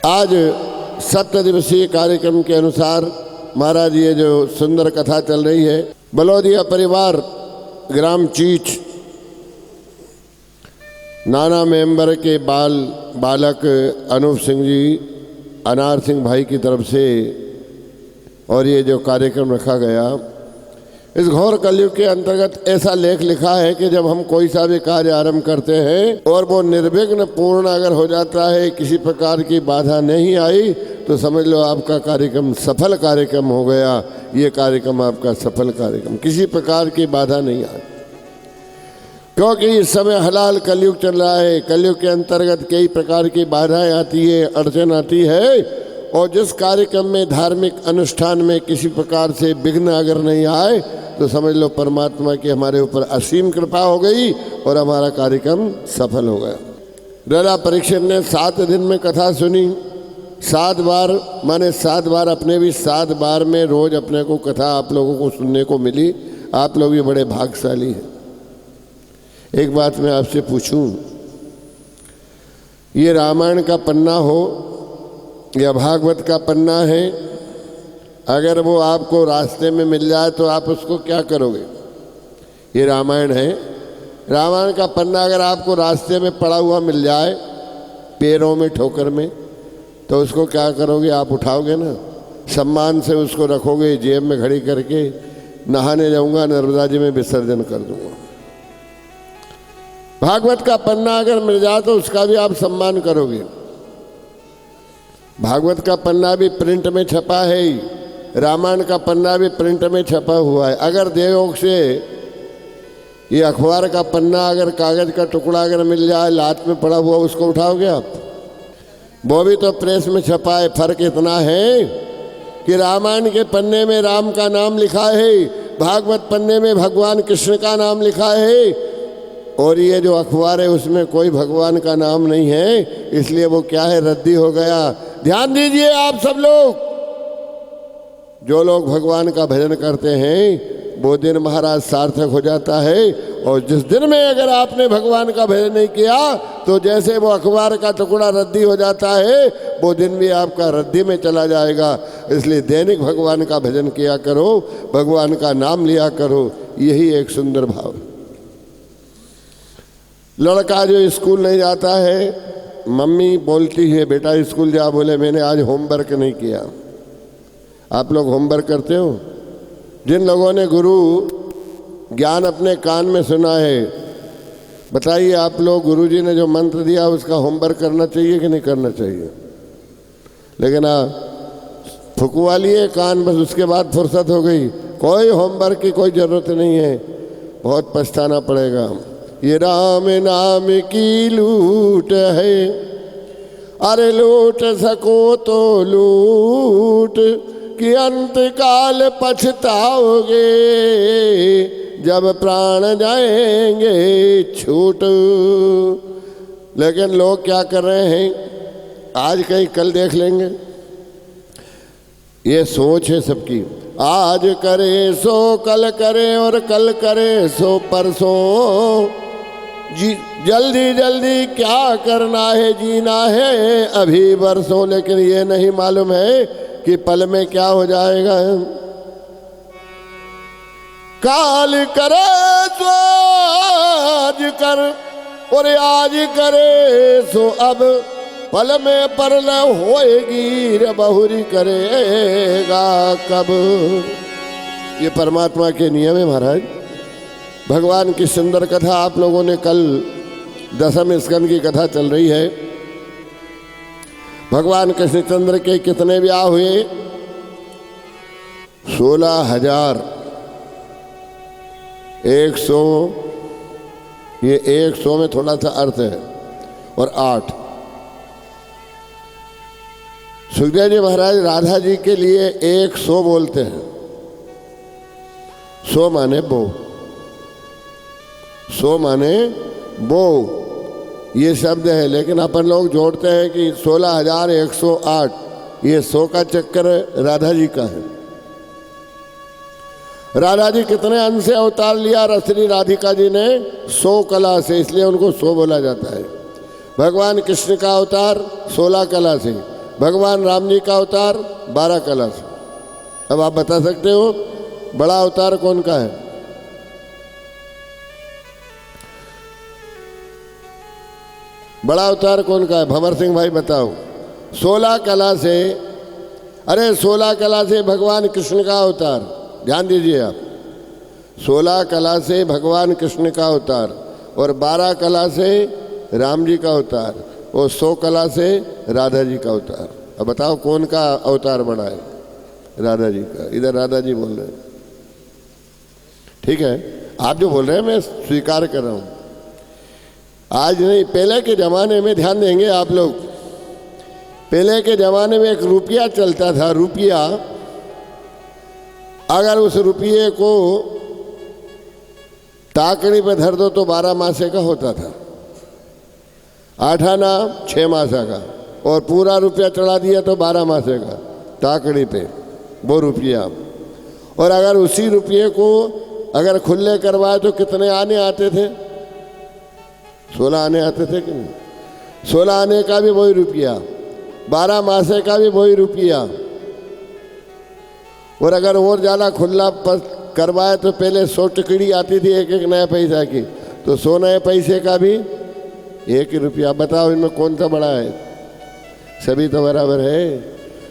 आज 7 दिवसीय कार्यक्रम के अनुसार महाराज ये जो सुंदर कथा चल रही है, बलौदिया परिवार ग्राम चीच नाना मेंबर के बालक अनूप सिंह जी अनार सिंह भाई की तरफ से और ये जो कार्यक्रम रखा गया, इस घोर कलयुग के अंतर्गत ऐसा लेख लिखा है कि जब हम कोई सा भी कार्य आरंभ करते हैं और वो निर्विघ्न पूर्ण अगर हो जाता है, किसी प्रकार की बाधा नहीं आई, तो समझ लो आपका कार्यक्रम सफल कार्यक्रम हो गया। ये कार्यक्रम आपका सफल कार्यक्रम, किसी प्रकार की बाधा नहीं आई। क्योंकि इस समय हलाल कलयुग चल रहा है। कलयुग के अंतर्गत कई प्रकार की बाधाएं आती है, अड़चन आती है, और जिस कार्यक्रम में धार्मिक अनुष्ठान में किसी प्रकार से विघ्न अगर नहीं आए तो समझ लो परमात्मा की हमारे ऊपर असीम कृपा हो गई और हमारा कार्यक्रम सफल हो गया। राजा परीक्षित ने 7 दिन में कथा सुनी, 7 बार, माने 7 बार, अपने भी 7 बार में रोज अपने को कथा आप लोगों को सुनने को मिली। आप लोग भी बड़े भाग्यशाली हैं। एक बात मैं आपसे पूछूं, ये रामायण का पन्ना हो या भागवत का पन्ना है, अगर वो आपको रास्ते में मिल जाए तो आप उसको क्या करोगे? ये रामायण है, रामायण का पन्ना अगर आपको रास्ते में पड़ा हुआ मिल जाए, पैरों में ठोकर में, तो उसको क्या करोगे? आप उठाओगे ना, सम्मान से उसको रखोगे, जेब में घड़ी करके नहाने जाऊंगा, नर्मदा जी में विसर्जन कर दूंगा। भागवत का पन्ना अगर मिल जाए तो उसका भी आप सम्मान करोगे। भागवत का पन्ना भी प्रिंट में छपा है ही, रामायण का पन्ना भी प्रिंट में छपा हुआ है। अगर देवयोग से ये अखबार का पन्ना, अगर कागज का टुकड़ा अगर मिल जाए लात में पड़ा हुआ, उसको उठाओगे आप? वो भी तो प्रेस में छपा है। फर्क इतना है कि रामायण के पन्ने में राम का नाम लिखा है, भागवत पन्ने में भगवान कृष्ण का नाम लिखा है, और ये जो अखबार है उसमें कोई भगवान का नाम नहीं है, इसलिए वो क्या है, रद्दी हो गया। ध्यान दीजिए आप सब लोग, जो लोग भगवान का भजन करते हैं वो दिन महाराज सार्थक हो जाता है, और जिस दिन में अगर आपने भगवान का भजन नहीं किया तो जैसे वो अखबार का टुकड़ा रद्दी हो जाता है, वो दिन भी आपका रद्दी में चला जाएगा। इसलिए दैनिक भगवान का भजन किया करो, भगवान का नाम लिया करो, यही एक सुंदर भाव है। लड़का जो स्कूल नहीं जाता है, मम्मी बोलती है बेटा स्कूल जा, बोले मैंने आज होमवर्क नहीं किया। आप लोग होमवर्क करते हो? जिन लोगों ने गुरु ज्ञान अपने कान में सुना है, बताइए आप लोग, गुरुजी ने जो मंत्र दिया उसका होमवर्क करना चाहिए कि नहीं करना चाहिए? लेकिन फुकवा लिए कान, बस उसके बाद फुर्सत हो गई, कोई होमवर्क की कोई ज़रूरत नहीं है। बहुत पछताना पड़ेगा। ये राम नाम की लूट है, अरे लूट सको तो लूट, कि अंत काल पछताओगे जब प्राण जाएंगे छूट। लेकिन लोग क्या कर रहे हैं, आज कहीं कल देख लेंगे, ये सोच है सबकी। आज करे सो कल करे, और कल करे सो परसों, जी जल्दी जल्दी क्या करना है, जीना है अभी बरसों। लेकिन ये नहीं मालूम है कि पल में क्या हो जाएगा। काल करे सो आज कर, और आज करे सो अब, पल में परल होएगी रे बहुरी करेगा कब। ये परमात्मा के नियम है महाराज। भगवान की सुंदर कथा आप लोगों ने कल दशम स्कंद की कथा चल रही है। भगवान कृष्णचंद्र के कितने ब्याह हुए? 16,000। 100, ये 100 में थोड़ा सा अर्थ है, और 8। सुखदेव जी महाराज राधा जी के लिए 100 बोलते हैं। 100 माने बो, 100 माने बो, ये शब्द है। लेकिन अपन लोग जोड़ते हैं कि 16,108, ये 100 का चक्कर राधा जी का है। राधा जी कितने अंश से अवतार लिया? रसनी राधिका जी ने 100 कला से, इसलिए उनको 100 बोला जाता है। भगवान कृष्ण का अवतार 16 कला से, भगवान राम जी का अवतार 12 कलश। अब आप बता सकते हो बड़ा अवतार कौन का है? बड़ा अवतार कौन का है? भंवर सिंह भाई बताओ। 16 कला से, अरे 16 कला से भगवान कृष्ण का अवतार, ध्यान दीजिए आप। 16 कला से भगवान कृष्ण का अवतार और 12 कला से राम जी का अवतार और 100 कला से राधा जी का अवतार। अब बताओ कौन का अवतार बड़ा है? राधा जी का। इधर राधा जी बोल रहे हैं, ठीक है, आप जो बोल रहे हैं मैं स्वीकार कर रहा हूं। आज नहीं, पहले के ज़माने में ध्यान देंगे आप लोग, पहले के ज़माने में एक रुपया चलता था। रुपया, अगर उस रुपये को ताकड़ी पे धर दो तो 12 मासे का होता था, 8 आना 6 मासा का, और पूरा रुपया चढ़ा दिया तो 12 मासे का ताकड़ी पे, वो रुपया। और अगर उसी रुपये को अगर खुले करवाए तो कितने आने आते थे? 16 आने आते थे कि नहीं? 16 आने का भी वही रुपया, 12 मासे का भी वही रुपया। और अगर और ज़्यादा खुला करवाए तो पहले 100 टुकड़ी आती थी एक एक नया पैसा की, तो 100 नए पैसे का भी 1 रुपया। बताओ इनमें कौन सा बड़ा है? सभी तो बराबर है।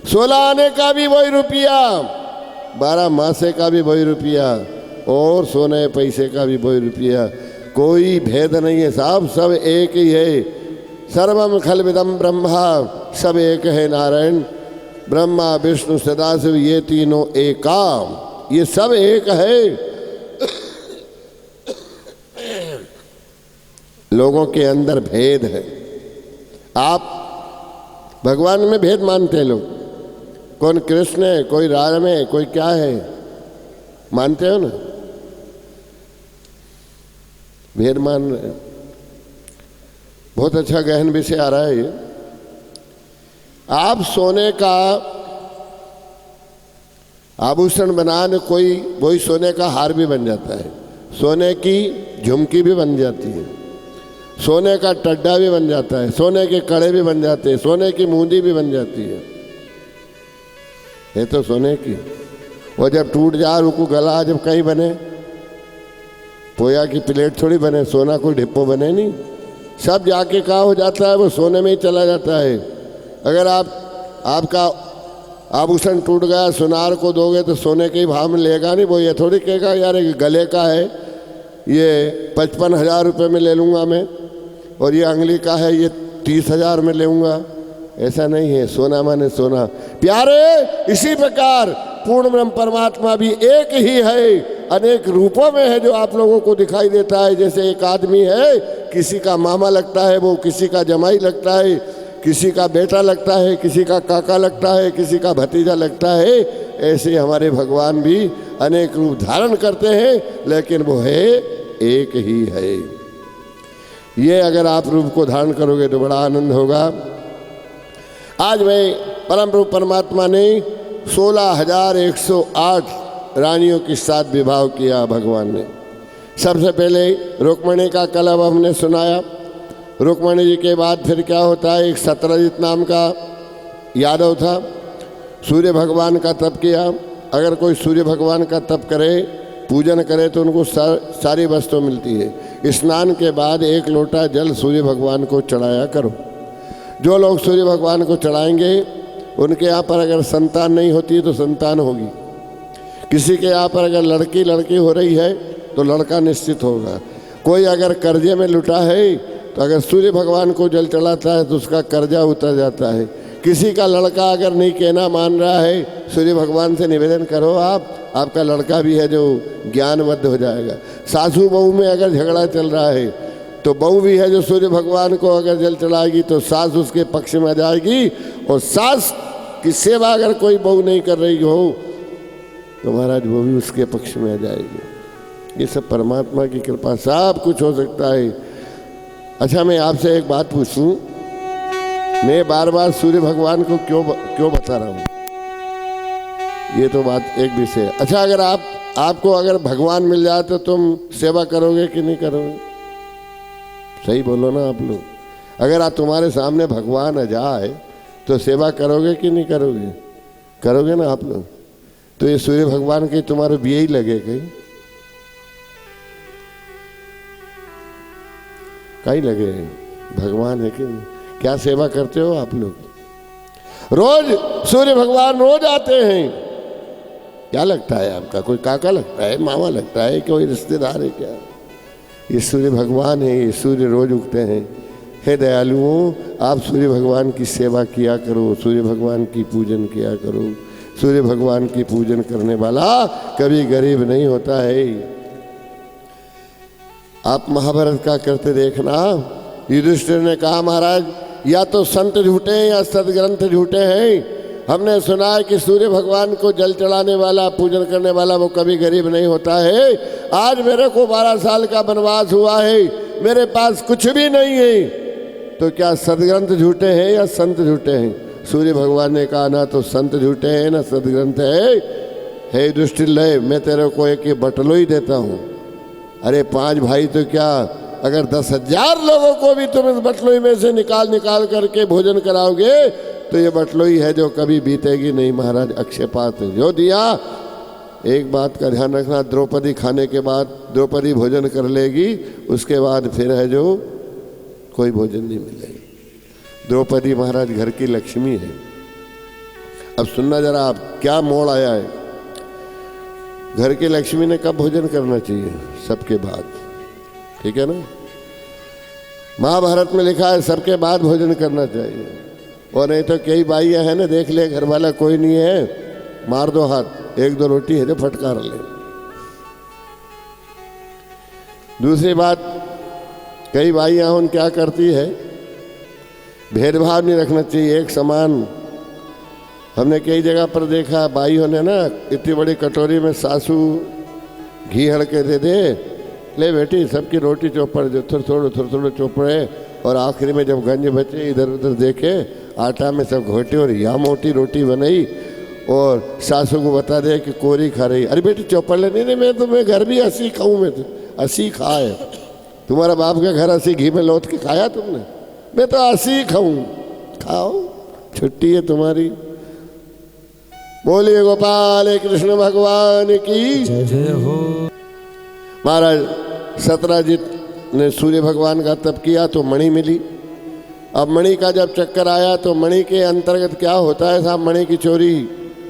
16 आने का भी वही रुपया, 12 मासे का भी वही रुपया और 100 नए पैसे का भी वही रुपया। कोई भेद नहीं है साहब, सब एक ही है। सर्वम खलविदम ब्रह्मा, सब एक है नारायण। ब्रह्मा विष्णु सदाशिव ये तीनों एका, ये सब एक है। लोगों के अंदर भेद है। आप भगवान में भेद मानते हैं लोग, कौन कृष्ण है, कोई राम है, कोई क्या है, मानते हो ना? भेद मान रहे हैं। बहुत अच्छा गहन विषय आ रहा है ये। आप सोने का आभूषण बनाने, कोई वही सोने का हार भी बन जाता है, सोने की झुमकी भी बन जाती है, सोने का टड्डा भी बन जाता है, सोने के कड़े भी बन जाते हैं, सोने की मूंदी भी बन जाती है। ये तो सोने की। वो जब टूट जा रुको गला, जब कहीं बने, पोया की प्लेट थोड़ी बने, सोना कोई डिप्पो बने नहीं, सब जाके कहाँ हो जाता है? वो सोने में ही चला जाता है। अगर आपका आभूषण टूट गया, सुनार को दोगे तो सोने के ही भाव में लेगा नहीं। वो ये थोड़ी कहेगा यार ये गले का है, ये 55,000 रुपये में ले लूँगा मैं, और ये अंगली का है ये 30,000 में लेऊँगा। ऐसा नहीं है। सोना माने सोना। प्यारे, इसी प्रकार पूर्ण ब्रह्म परमात्मा भी एक ही है, अनेक रूपों में है जो आप लोगों को दिखाई देता है। जैसे एक आदमी है, किसी का मामा लगता है, वो किसी का जमाई लगता है, किसी का बेटा लगता है, किसी का काका लगता है, किसी का भतीजा लगता है। ऐसे हमारे भगवान भी अनेक रूप धारण करते हैं, लेकिन वो है एक ही है। ये अगर आप रूप को धारण करोगे तो बड़ा आनंद होगा। आज मैं परम रूप परमात्मा ने 16,108 रानियों के साथ विवाह किया भगवान ने। सबसे पहले रुक्मिणी का कलव हमने सुनाया। रुक्मिणी जी के बाद फिर क्या होता है? एक सत्रजीत नाम का यादव था, सूर्य भगवान का तप किया। अगर कोई सूर्य भगवान का तप करे, पूजन करे, तो उनको सारी वस्तु मिलती है। स्नान के बाद 1 लोटा जल सूर्य भगवान को चढ़ाया करो। जो लोग सूर्य भगवान को चढ़ाएंगे, उनके यहाँ पर अगर संतान नहीं होती तो संतान होगी। किसी के यहाँ पर अगर लड़की हो रही है तो लड़का निश्चित होगा। कोई अगर कर्जे में लुटा है तो अगर सूर्य भगवान को जल चढ़ाता है तो उसका कर्जा उतर जाता है। किसी का लड़का अगर नहीं कहना मान रहा है, सूर्य भगवान से निवेदन करो आपका लड़का भी है जो ज्ञानबद्ध हो जाएगा। सासू बहू में अगर झगड़ा चल रहा है तो बहू भी है जो सूर्य भगवान को अगर जल चढ़ाएगी तो सास उसके पक्ष में आ जाएगी। और सास की सेवा अगर कोई बहू नहीं कर रही हो तो महाराज वो भी उसके पक्ष में आ जाएगी। ये सब परमात्मा की कृपा, सब कुछ हो सकता है। अच्छा, मैं आपसे एक बात पूछूं, मैं बार बार सूर्य भगवान को क्यों बता रहा हूँ? ये तो बात एक विषय। अच्छा, अगर आपको अगर भगवान मिल जाए तो तुम सेवा करोगे कि नहीं करोगे? सही बोलो ना आप लोग। अगर तुम्हारे सामने भगवान आ जाए तो सेवा करोगे कि नहीं करोगे? करोगे ना आप लोग। तो ये सूर्य भगवान के तुम्हारे भी यही लगे कहीं लगे भगवान है कि नहीं? क्या सेवा करते हो आप लोग? रोज सूर्य भगवान रोज आते हैं। क्या लगता है आपका? कोई काका लगता है, मामा लगता है, कोई रिश्तेदार है क्या? ये सूर्य भगवान है, ये सूर्य रोज उगते हैं। हे दयालुओं, आप सूर्य भगवान की सेवा किया करो, सूर्य भगवान की पूजन किया करो। सूर्य भगवान की पूजन करने वाला कभी गरीब नहीं होता है। आप महाभारत का करते देखना, युधिष्ठिर ने कहा महाराज या तो संत झूठे हैं या सदग्रंथ झूठे हैं। हमने सुना है कि सूर्य भगवान को जल चढ़ाने वाला, पूजन करने वाला वो कभी गरीब नहीं होता है। आज मेरे को 12 साल का वनवास हुआ है, मेरे पास कुछ भी नहीं है, तो क्या सदग्रंथ झूठे हैं या संत झूठे हैं? सूर्य भगवान ने कहा ना तो संत झूठे हैं ना सदग्रंथ है। हे युधिष्ठिर, ले मैं तेरे को एक ये बटलो ही देता हूँ। अरे 5 भाई तो क्या, अगर 10,000 लोगों को भी तुम इस बटलोई में से निकाल निकाल करके भोजन कराओगे तो ये बटलोई है जो कभी बीतेगी नहीं महाराज। अक्षयपात जो दिया। एक बात का ध्यान रखना, द्रौपदी खाने के बाद द्रौपदी भोजन कर लेगी, उसके बाद फिर है जो कोई भोजन नहीं मिलेगा। द्रौपदी महाराज घर की लक्ष्मी है। अब सुनना जरा आप, क्या मोड़ आया है। घर की लक्ष्मी ने कब भोजन करना चाहिए? सबके बाद, ठीक है ना। महाभारत में लिखा है सबके बाद भोजन करना चाहिए। और नहीं तो कई बाइयाँ हैं ना, देख ले घर वाला कोई नहीं है, मार दो हाथ, 1-2 रोटी है जो फटकार ले। दूसरी बात, कई बाइयाँ उन क्या करती है, भेदभाव नहीं रखना चाहिए, एक समान। हमने कई जगह पर देखा बाइयों ने ना इतनी बड़ी कटोरी में सासू घी हड़ के दे दे, ले बेटी सबकी रोटी चौपड़ जो थोड़े थोड़े चौपड़े, और आखिरी में जब गंज बचे इधर उधर देखे आटा में सब घोटे और या मोटी रोटी बनाई और सासू को बता दे कि कोरी खा रही। अरे बेटी चौपड़ ले। नहीं मैं घर भी 80 खाऊँ, मैं तो 80 खाए। तुम्हारा बाप के घर 80 घी में लौट के खाया तुमने? मैं तो 80 खाऊँ। खाओ, छुट्टी है तुम्हारी। बोलिए गोपाल कृष्ण भगवान की जय हो। महाराज सत्यराजित ने सूर्य भगवान का तप किया तो मणि मिली। अब मणि का जब चक्कर आया तो मणि के अंतर्गत क्या होता है साहब, मणि की चोरी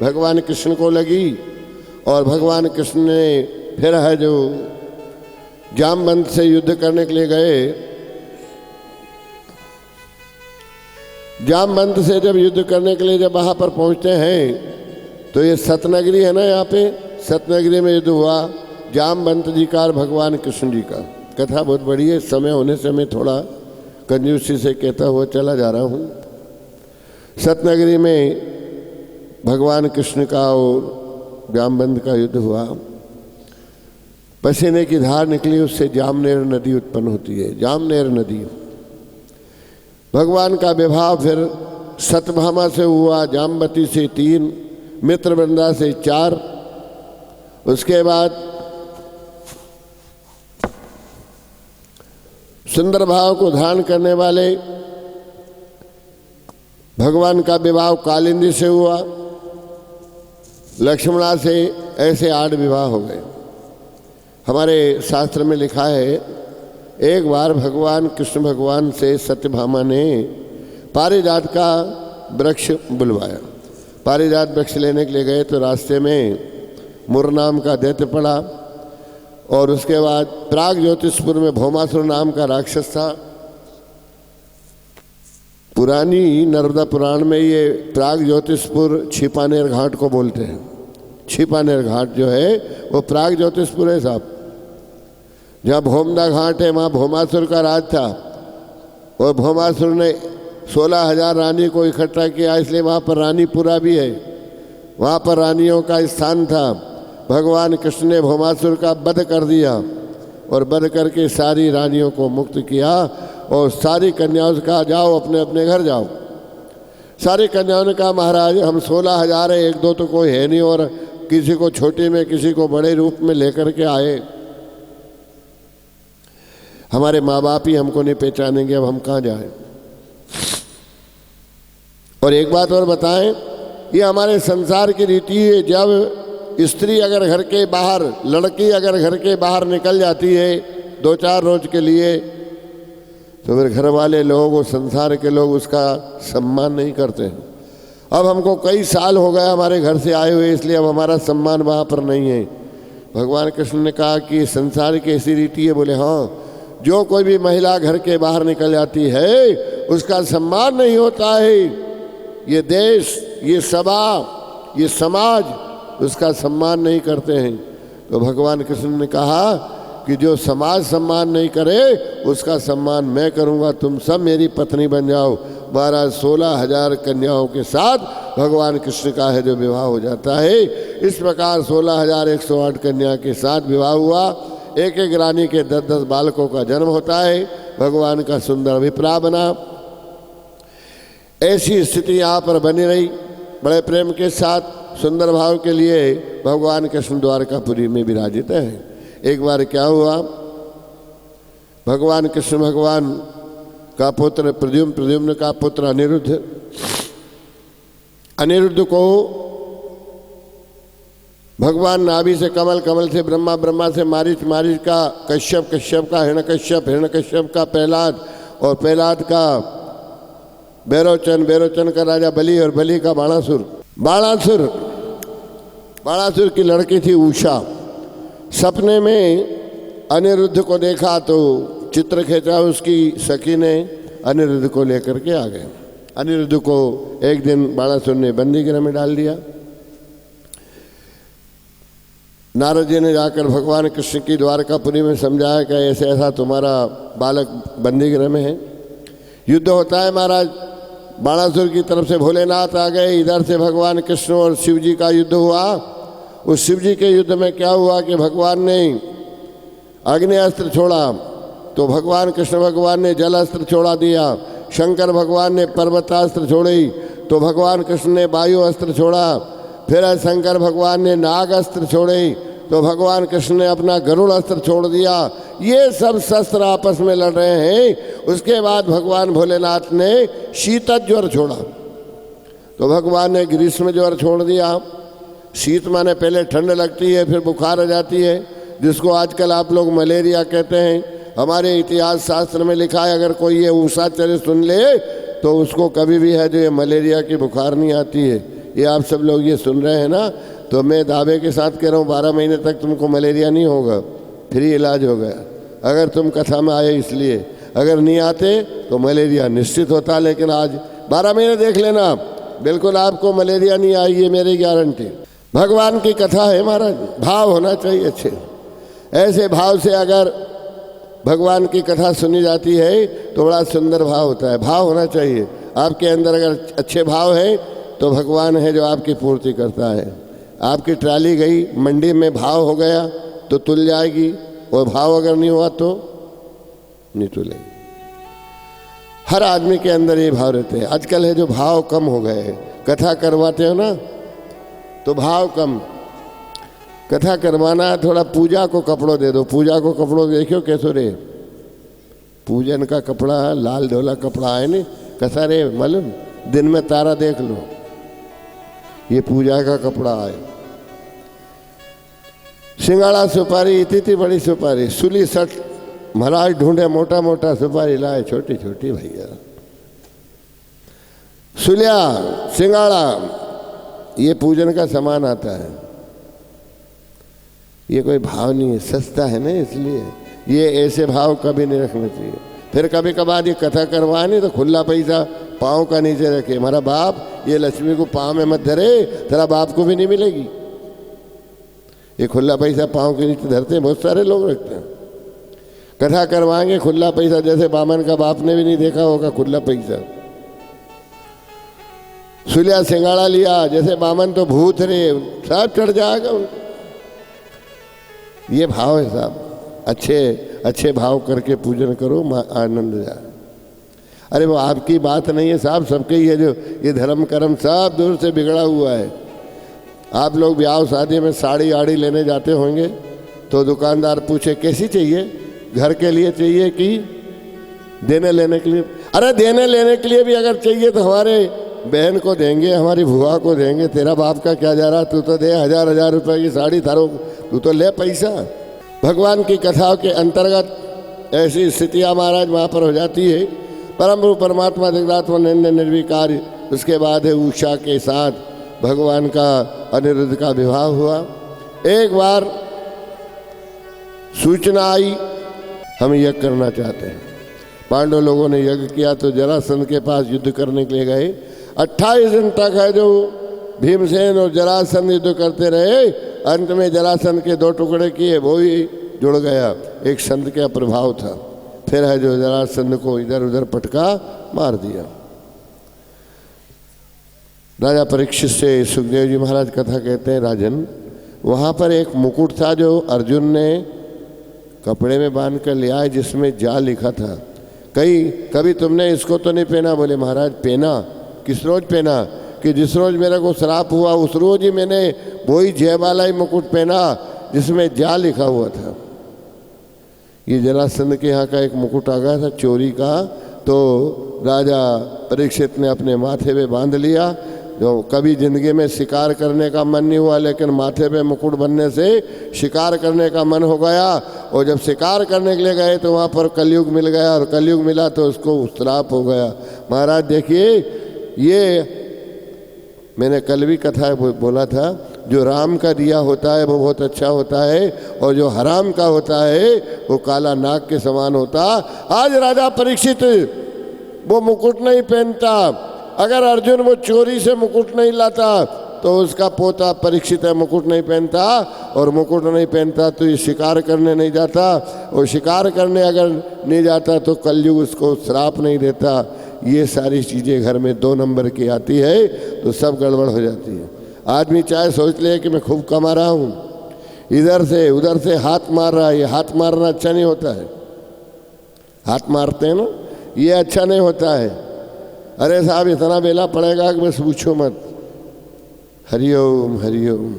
भगवान कृष्ण को लगी और भगवान कृष्ण ने फिर है जो जामवंत से युद्ध करने के लिए गए। जामवंत से जब युद्ध करने के लिए जब वहाँ पर पहुँचते हैं तो ये सतनगरी है ना, यहाँ पे सतनगरी में युद्ध हुआ जामवंत जी का और भगवान कृष्ण जी का। कथा बहुत बड़ी है, समय होने से मैं थोड़ा कंजूसी से कहता हुआ चला जा रहा हूँ। सतनगरी में भगवान कृष्ण का और जामवंत का युद्ध हुआ। पसीने की धार निकली, उससे जामनेर नदी उत्पन्न होती है, जामनेर नदी। भगवान का विवाह फिर सत्यभामा से हुआ, जामवती से 3, मित्रवृंदा से 4। उसके बाद सुंदर भाव को धारण करने वाले भगवान का विवाह कालिंदी से हुआ, लक्ष्मणा से, ऐसे 8 विवाह हो गए। हमारे शास्त्र में लिखा है एक बार भगवान कृष्ण भगवान से सत्यभामा ने पारिजात का वृक्ष बुलवाया। पारिजात वृक्ष लेने के लिए गए तो रास्ते में मुर नाम का दैत्य पड़ा और उसके बाद प्राग ज्योतिषपुर में भौमासुर नाम का राक्षस था। पुरानी नर्मदा पुराण में ये प्राग ज्योतिषपुर छिपानेर घाट को बोलते हैं। छिपानेर घाट जो है वो प्राग ज्योतिषपुर है साहब। जहाँ भौमदा घाट है वहाँ भौमासुर का राज था और भौमासुर ने 16,000 रानी को इकट्ठा किया, इसलिए वहाँ पर रानीपुरा भी है। वहाँ पर रानियों का स्थान था। भगवान कृष्ण ने भौमासुर का वध कर दिया और वध करके सारी रानियों को मुक्त किया और सारी कन्याओं से कहा जाओ अपने अपने घर जाओ। सारी कन्याओं ने कहा महाराज हम 16,000 है, 1-2 तो कोई है नहीं और किसी को छोटे में किसी को बड़े रूप में लेकर के आए, हमारे माँ बाप ही हमको नहीं पहचानेंगे, अब हम कहाँ जाएं। और एक बात और बताएं, ये हमारे संसार की रीति है, जब स्त्री अगर घर के बाहर, लड़की अगर घर के बाहर निकल जाती है 2-4 रोज के लिए, तो फिर घर वाले लोग और संसार के लोग उसका सम्मान नहीं करते हैं। अब हमको कई साल हो गए हमारे घर से आए हुए, इसलिए अब हमारा सम्मान वहाँ पर नहीं है। भगवान कृष्ण ने कहा कि संसार की ऐसी रीति है। बोले हाँ, जो कोई भी महिला घर के बाहर निकल जाती है उसका सम्मान नहीं होता है। ये देश, ये सभा, ये समाज उसका सम्मान नहीं करते हैं। तो भगवान कृष्ण ने कहा कि जो समाज सम्मान नहीं करे उसका सम्मान मैं करूँगा, तुम सब मेरी पत्नी बन जाओ। महाराज 16,000 कन्याओं के साथ भगवान कृष्ण का है जो विवाह हो जाता है। इस प्रकार 16,108 कन्या के साथ विवाह हुआ। एक एक रानी के 10-10 बालकों का जन्म होता है। भगवान का सुंदर अभिप्राय बना। ऐसी स्थिति यहाँ पर बनी रही। बड़े प्रेम के साथ सुंदर भाव के लिए भगवान कृष्ण द्वारकापुरी में विराजित है। एक बार क्या हुआ, भगवान कृष्ण भगवान का पुत्र प्रद्युम्न, प्रद्युम्न का पुत्र अनिरुद्ध, अनिरुद्ध को भगवान नाभि से कमल, कमल से ब्रह्मा, ब्रह्मा से मारीच, मारीच का कश्यप, कश्यप का हिरण्यकश्यप, हिरण्यकश्यप का प्रहलाद और प्रहलाद का बैरोचन, बैरोचन का राजा बलि और बलि का बाणासुर। बाणासुर, बाणासुर की लड़की थी उषा। सपने में अनिरुद्ध को देखा तो चित्र खींचा, उसकी सखी ने अनिरुद्ध को लेकर के आ गए। अनिरुद्ध को एक दिन बाणासुर ने बंदी गृह में डाल दिया। नारद जी ने जाकर भगवान कृष्ण की द्वारकापुरी में समझाया कि ऐसे ऐसा तुम्हारा बालक बंदी गृह में है। युद्ध होता है महाराज, बाणासुर की तरफ से भोलेनाथ आ गए, इधर से भगवान कृष्ण और शिव जी का युद्ध हुआ। उस शिव जी के युद्ध में क्या हुआ कि भगवान ने अग्नि अस्त्र छोड़ा तो भगवान कृष्ण भगवान ने जल अस्त्र छोड़ा दिया। शंकर भगवान ने पर्वतास्त्र छोड़ी तो भगवान कृष्ण ने वायु अस्त्र छोड़ा। फिर शंकर भगवान ने नाग अस्त्र छोड़े तो भगवान कृष्ण ने अपना गरुड़ अस्त्र छोड़ दिया। ये सब शस्त्र आपस में लड़ रहे हैं। उसके बाद भगवान भोलेनाथ ने शीतल ज्वर छोड़ा तो भगवान ने ग्रीष्म ज्वर छोड़ दिया। शीत माने पहले ठंड लगती है, फिर बुखार आ जाती है, जिसको आजकल आप लोग मलेरिया कहते हैं। हमारे इतिहास शास्त्र में लिखा है, अगर कोई ये ऊषाचर्य सुन ले तो उसको कभी भी है जो ये मलेरिया की बुखार नहीं आती है। ये आप सब लोग ये सुन रहे हैं ना, तो मैं दावे के साथ कह रहा हूँ 12 महीने तक तुमको मलेरिया नहीं होगा, फ्री इलाज हो गया। अगर तुम कथा में आए इसलिए, अगर नहीं आते तो मलेरिया निश्चित होता। लेकिन आज 12 महीने देख लेना, बिल्कुल आपको मलेरिया नहीं आई, ये मेरी गारंटी। भगवान की कथा है महाराज, भाव होना चाहिए अच्छे। ऐसे भाव से अगर भगवान की कथा सुनी जाती है तो बड़ा सुंदर भाव होता है। भाव होना चाहिए आपके अंदर। अगर अच्छे भाव है तो भगवान है जो आपकी पूर्ति करता है। आपकी ट्राली गई मंडी में, भाव हो गया तो तुल जाएगी, और भाव अगर नहीं हुआ तो नहीं तुलेगी। हर आदमी के अंदर ये भाव रहते हैं। आजकल है जो भाव कम हो गए। कथा करवाते हो ना तो भाव कम। कथा करवाना है, थोड़ा पूजा को कपड़ों दे दो। पूजा को कपड़ों देखियो कैसो रे, पूजन का कपड़ा है, लाल ढोला कपड़ा है नहीं कैसा रे, मालूम दिन में तारा देख लो, ये पूजा का कपड़ा है। सिंगाड़ा सुपारी, इतनी बड़ी सुपारी, सुली सट महाराज ढूंढे, मोटा मोटा सुपारी लाए, छोटी छोटी भैया। सुलिया सिंगाड़ा ये पूजन का सामान आता है। ये कोई भाव नहीं है, सस्ता है ना, इसलिए ये ऐसे भाव कभी नहीं रखना चाहिए। फिर कभी कभार ये कथा करवाए नहीं तो खुला पैसा पाँव का नीचे रखे। हमारा बाप ये लक्ष्मी को पाँव में मत धरे, तेरा बाप को भी नहीं मिलेगी। ये खुला पैसा पाँव के नीचे धरते हैं, बहुत सारे लोग रखते हैं। कथा करवाएंगे खुला पैसा, जैसे बामन का बाप ने भी नहीं देखा होगा खुला पैसा। सुलिया सिंगाड़ा लिया, जैसे बामन तो भूत रे, सब चढ़ जाएगा उनको। ये भाव है साहब, अच्छे अच्छे भाव करके पूजन करो, आनंद जाए। अरे वो आपकी बात नहीं है साहब, सबके ही है जो ये धर्म कर्म सब दूर से बिगड़ा हुआ है। आप लोग ब्याह शादी में साड़ी आड़ी लेने जाते होंगे तो दुकानदार पूछे कैसी चाहिए, घर के लिए चाहिए कि देने लेने के लिए? अरे देने लेने के लिए भी अगर चाहिए तो हमारे बहन को देंगे, हमारी भुआ को देंगे, तेरा बाप का क्या जा रहा, तू तो दे 1000 रुपए की साड़ी, थारो तू तो ले पैसा। भगवान की कथाओं के अंतर्गत ऐसी स्थितियाँ महाराज वहाँ पर हो जाती है। परम रूप परमात्मा जगदात्मा निंद निर्विकार, उसके बाद है उषा के साथ भगवान का अनिरुद्ध का विवाह हुआ। एक बार सूचना आई हम यज्ञ करना चाहते हैं। पांडव लोगों ने यज्ञ किया तो जरासंध के पास युद्ध करने के लिए गए। 28 दिन तक है जो भीमसेन और जरासंध युद्ध करते रहे। अंत में जरासंध के 2 टुकड़े किए, वो ही जुड़ गया, एक संत का प्रभाव था। फिर है जो जरासंध को इधर उधर पटका मार दिया। राजा परीक्षित से सुखदेव जी महाराज कथा कहते हैं, राजन वहाँ पर एक मुकुट था जो अर्जुन ने कपड़े में बांध कर लिया है, जिसमें जा लिखा था। कभी तुमने इसको तो नहीं पहना? बोले महाराज पहना। किस रोज पहना? कि जिस रोज मेरे को श्राप हुआ उस रोज ही मैंने वही जय वाला ही मुकुट पहना जिसमें जा लिखा हुआ था। ये जरासंध के यहाँ का एक मुकुट आ गया था चोरी का, तो राजा परीक्षित ने अपने माथे पे बांध लिया। जो कभी ज़िंदगी में शिकार करने का मन नहीं हुआ, लेकिन माथे पे मुकुट बनने से शिकार करने का मन हो गया। और जब शिकार करने के लिए गए तो वहाँ पर कलयुग मिल गया, और कलयुग मिला तो उसको श्राप हो गया। महाराज देखिए, ये मैंने कल भी कथा बोला था, जो राम का दिया होता है वो बहुत अच्छा होता है, और जो हराम का होता है वो काला नाग के समान होता। आज राजा परीक्षित वो मुकुट नहीं पहनता। अगर अर्जुन वो चोरी से मुकुट नहीं लाता तो उसका पोता परीक्षित है मुकुट नहीं पहनता, और मुकुट नहीं पहनता तो ये शिकार करने नहीं जाता, और शिकार करने अगर नहीं जाता तो कलयुग उसको श्राप नहीं देता। ये सारी चीज़ें घर में 2 नंबर की आती है तो सब गड़बड़ हो जाती है। आदमी चाहे सोच ले कि मैं खूब कमा रहा हूँ, इधर से उधर से हाथ मार रहा है, ये हाथ मारना अच्छा नहीं होता है। हाथ मारते हैं ना, ये अच्छा नहीं होता है। अरे साहब इतना बेला पड़ेगा कि बस पूछो मत। हरिओम हरिओम।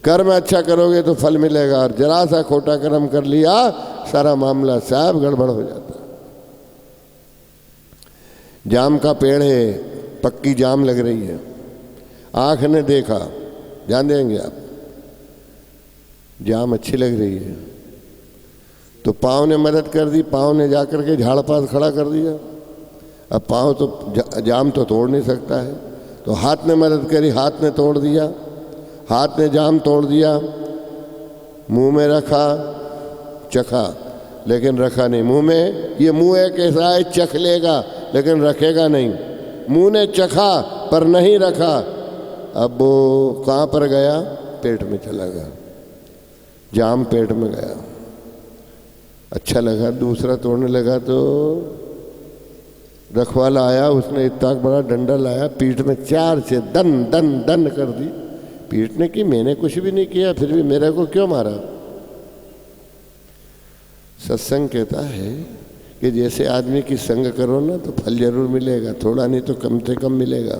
कर्म अच्छा करोगे तो फल मिलेगा, और जरा सा खोटा कर्म कर लिया सारा मामला साहब गड़बड़ हो जाता। जाम का पेड़ है, पक्की जाम लग रही है, आँख ने देखा, जान देंगे आप, जाम अच्छी लग रही है तो पाँव ने मदद कर दी, पाँव ने जाकर के झाड़ पास खड़ा कर दिया। अब पाँव तो जाम तो तोड़ नहीं सकता है, तो हाथ ने मदद करी, हाथ ने तोड़ दिया, हाथ ने जाम तोड़ दिया। मुंह में रखा, चखा, लेकिन रखा नहीं मुंह में। ये मुंह एक ऐसा है, चख लेगा लेकिन रखेगा नहीं। मुंह ने चखा पर नहीं रखा। अब वो कहाँ पर गया? पेट में चला गया, जाम पेट में गया। अच्छा लगा, दूसरा तोड़ने लगा तो रखवाला आया, उसने इतना बड़ा डंडा लाया, पीठ में 4 से दन दन दन कर दी। पीठ ने की, मैंने कुछ भी नहीं किया, फिर भी मेरे को क्यों मारा? सत्संग कहता है कि जैसे आदमी की संग करो ना तो फल जरूर मिलेगा, थोड़ा नहीं तो कम से कम मिलेगा।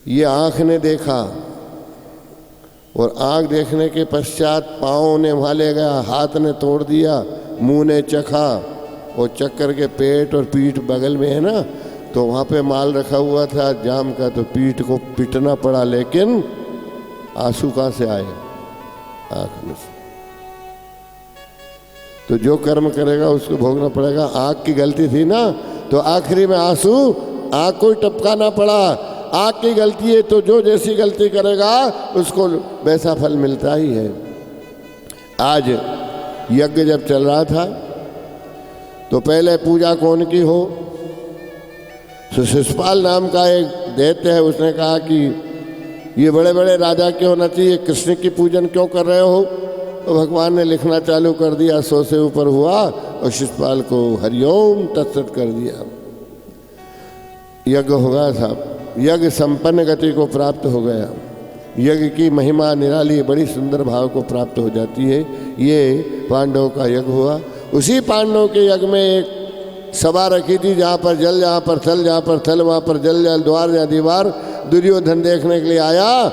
ये आँख ने देखा, और आँख देखने के पश्चात पाँव ने वहाँ ले गया, हाथ ने तोड़ दिया, मुंह ने चखा, और चक्कर के पेट और पीठ बगल में है ना, तो वहाँ पे माल रखा हुआ था जाम का, तो पीठ को पीटना पड़ा, लेकिन आंसू कहाँ से आए? आँख में से। तो जो कर्म करेगा उसको भोगना पड़ेगा। आँख की गलती थी ना, तो आखिरी में आंसू आँख को ही टपकाना पड़ा। आँख की गलती है तो जो जैसी गलती करेगा उसको वैसा फल मिलता ही है। आज यज्ञ जब चल रहा था तो पहले पूजा कौन की हो? शिशुपाल नाम का एक दैत्य है, उसने कहा कि ये बड़े बड़े राजा क्यों होना चाहिए, कृष्ण की पूजन क्यों कर रहे हो? तो भगवान ने लिखना चालू कर दिया, 100 से ऊपर हुआ, और शिशुपाल को हरिओम तत्सत कर दिया। यज्ञ हो गया साहब, यज्ञ संपन्न गति को प्राप्त हो गया। यज्ञ की महिमा निराली बड़ी सुंदर भाव को प्राप्त हो जाती है। ये पांडवों का यज्ञ हुआ। उसी पांडवों के यज्ञ में एक सभा रखी थी, जहाँ पर जल, जहाँ पर थल, जहाँ पर थल वहाँ पर जल, जल द्वार जहाँ दीवार। दुर्योधन देखने के लिए आया,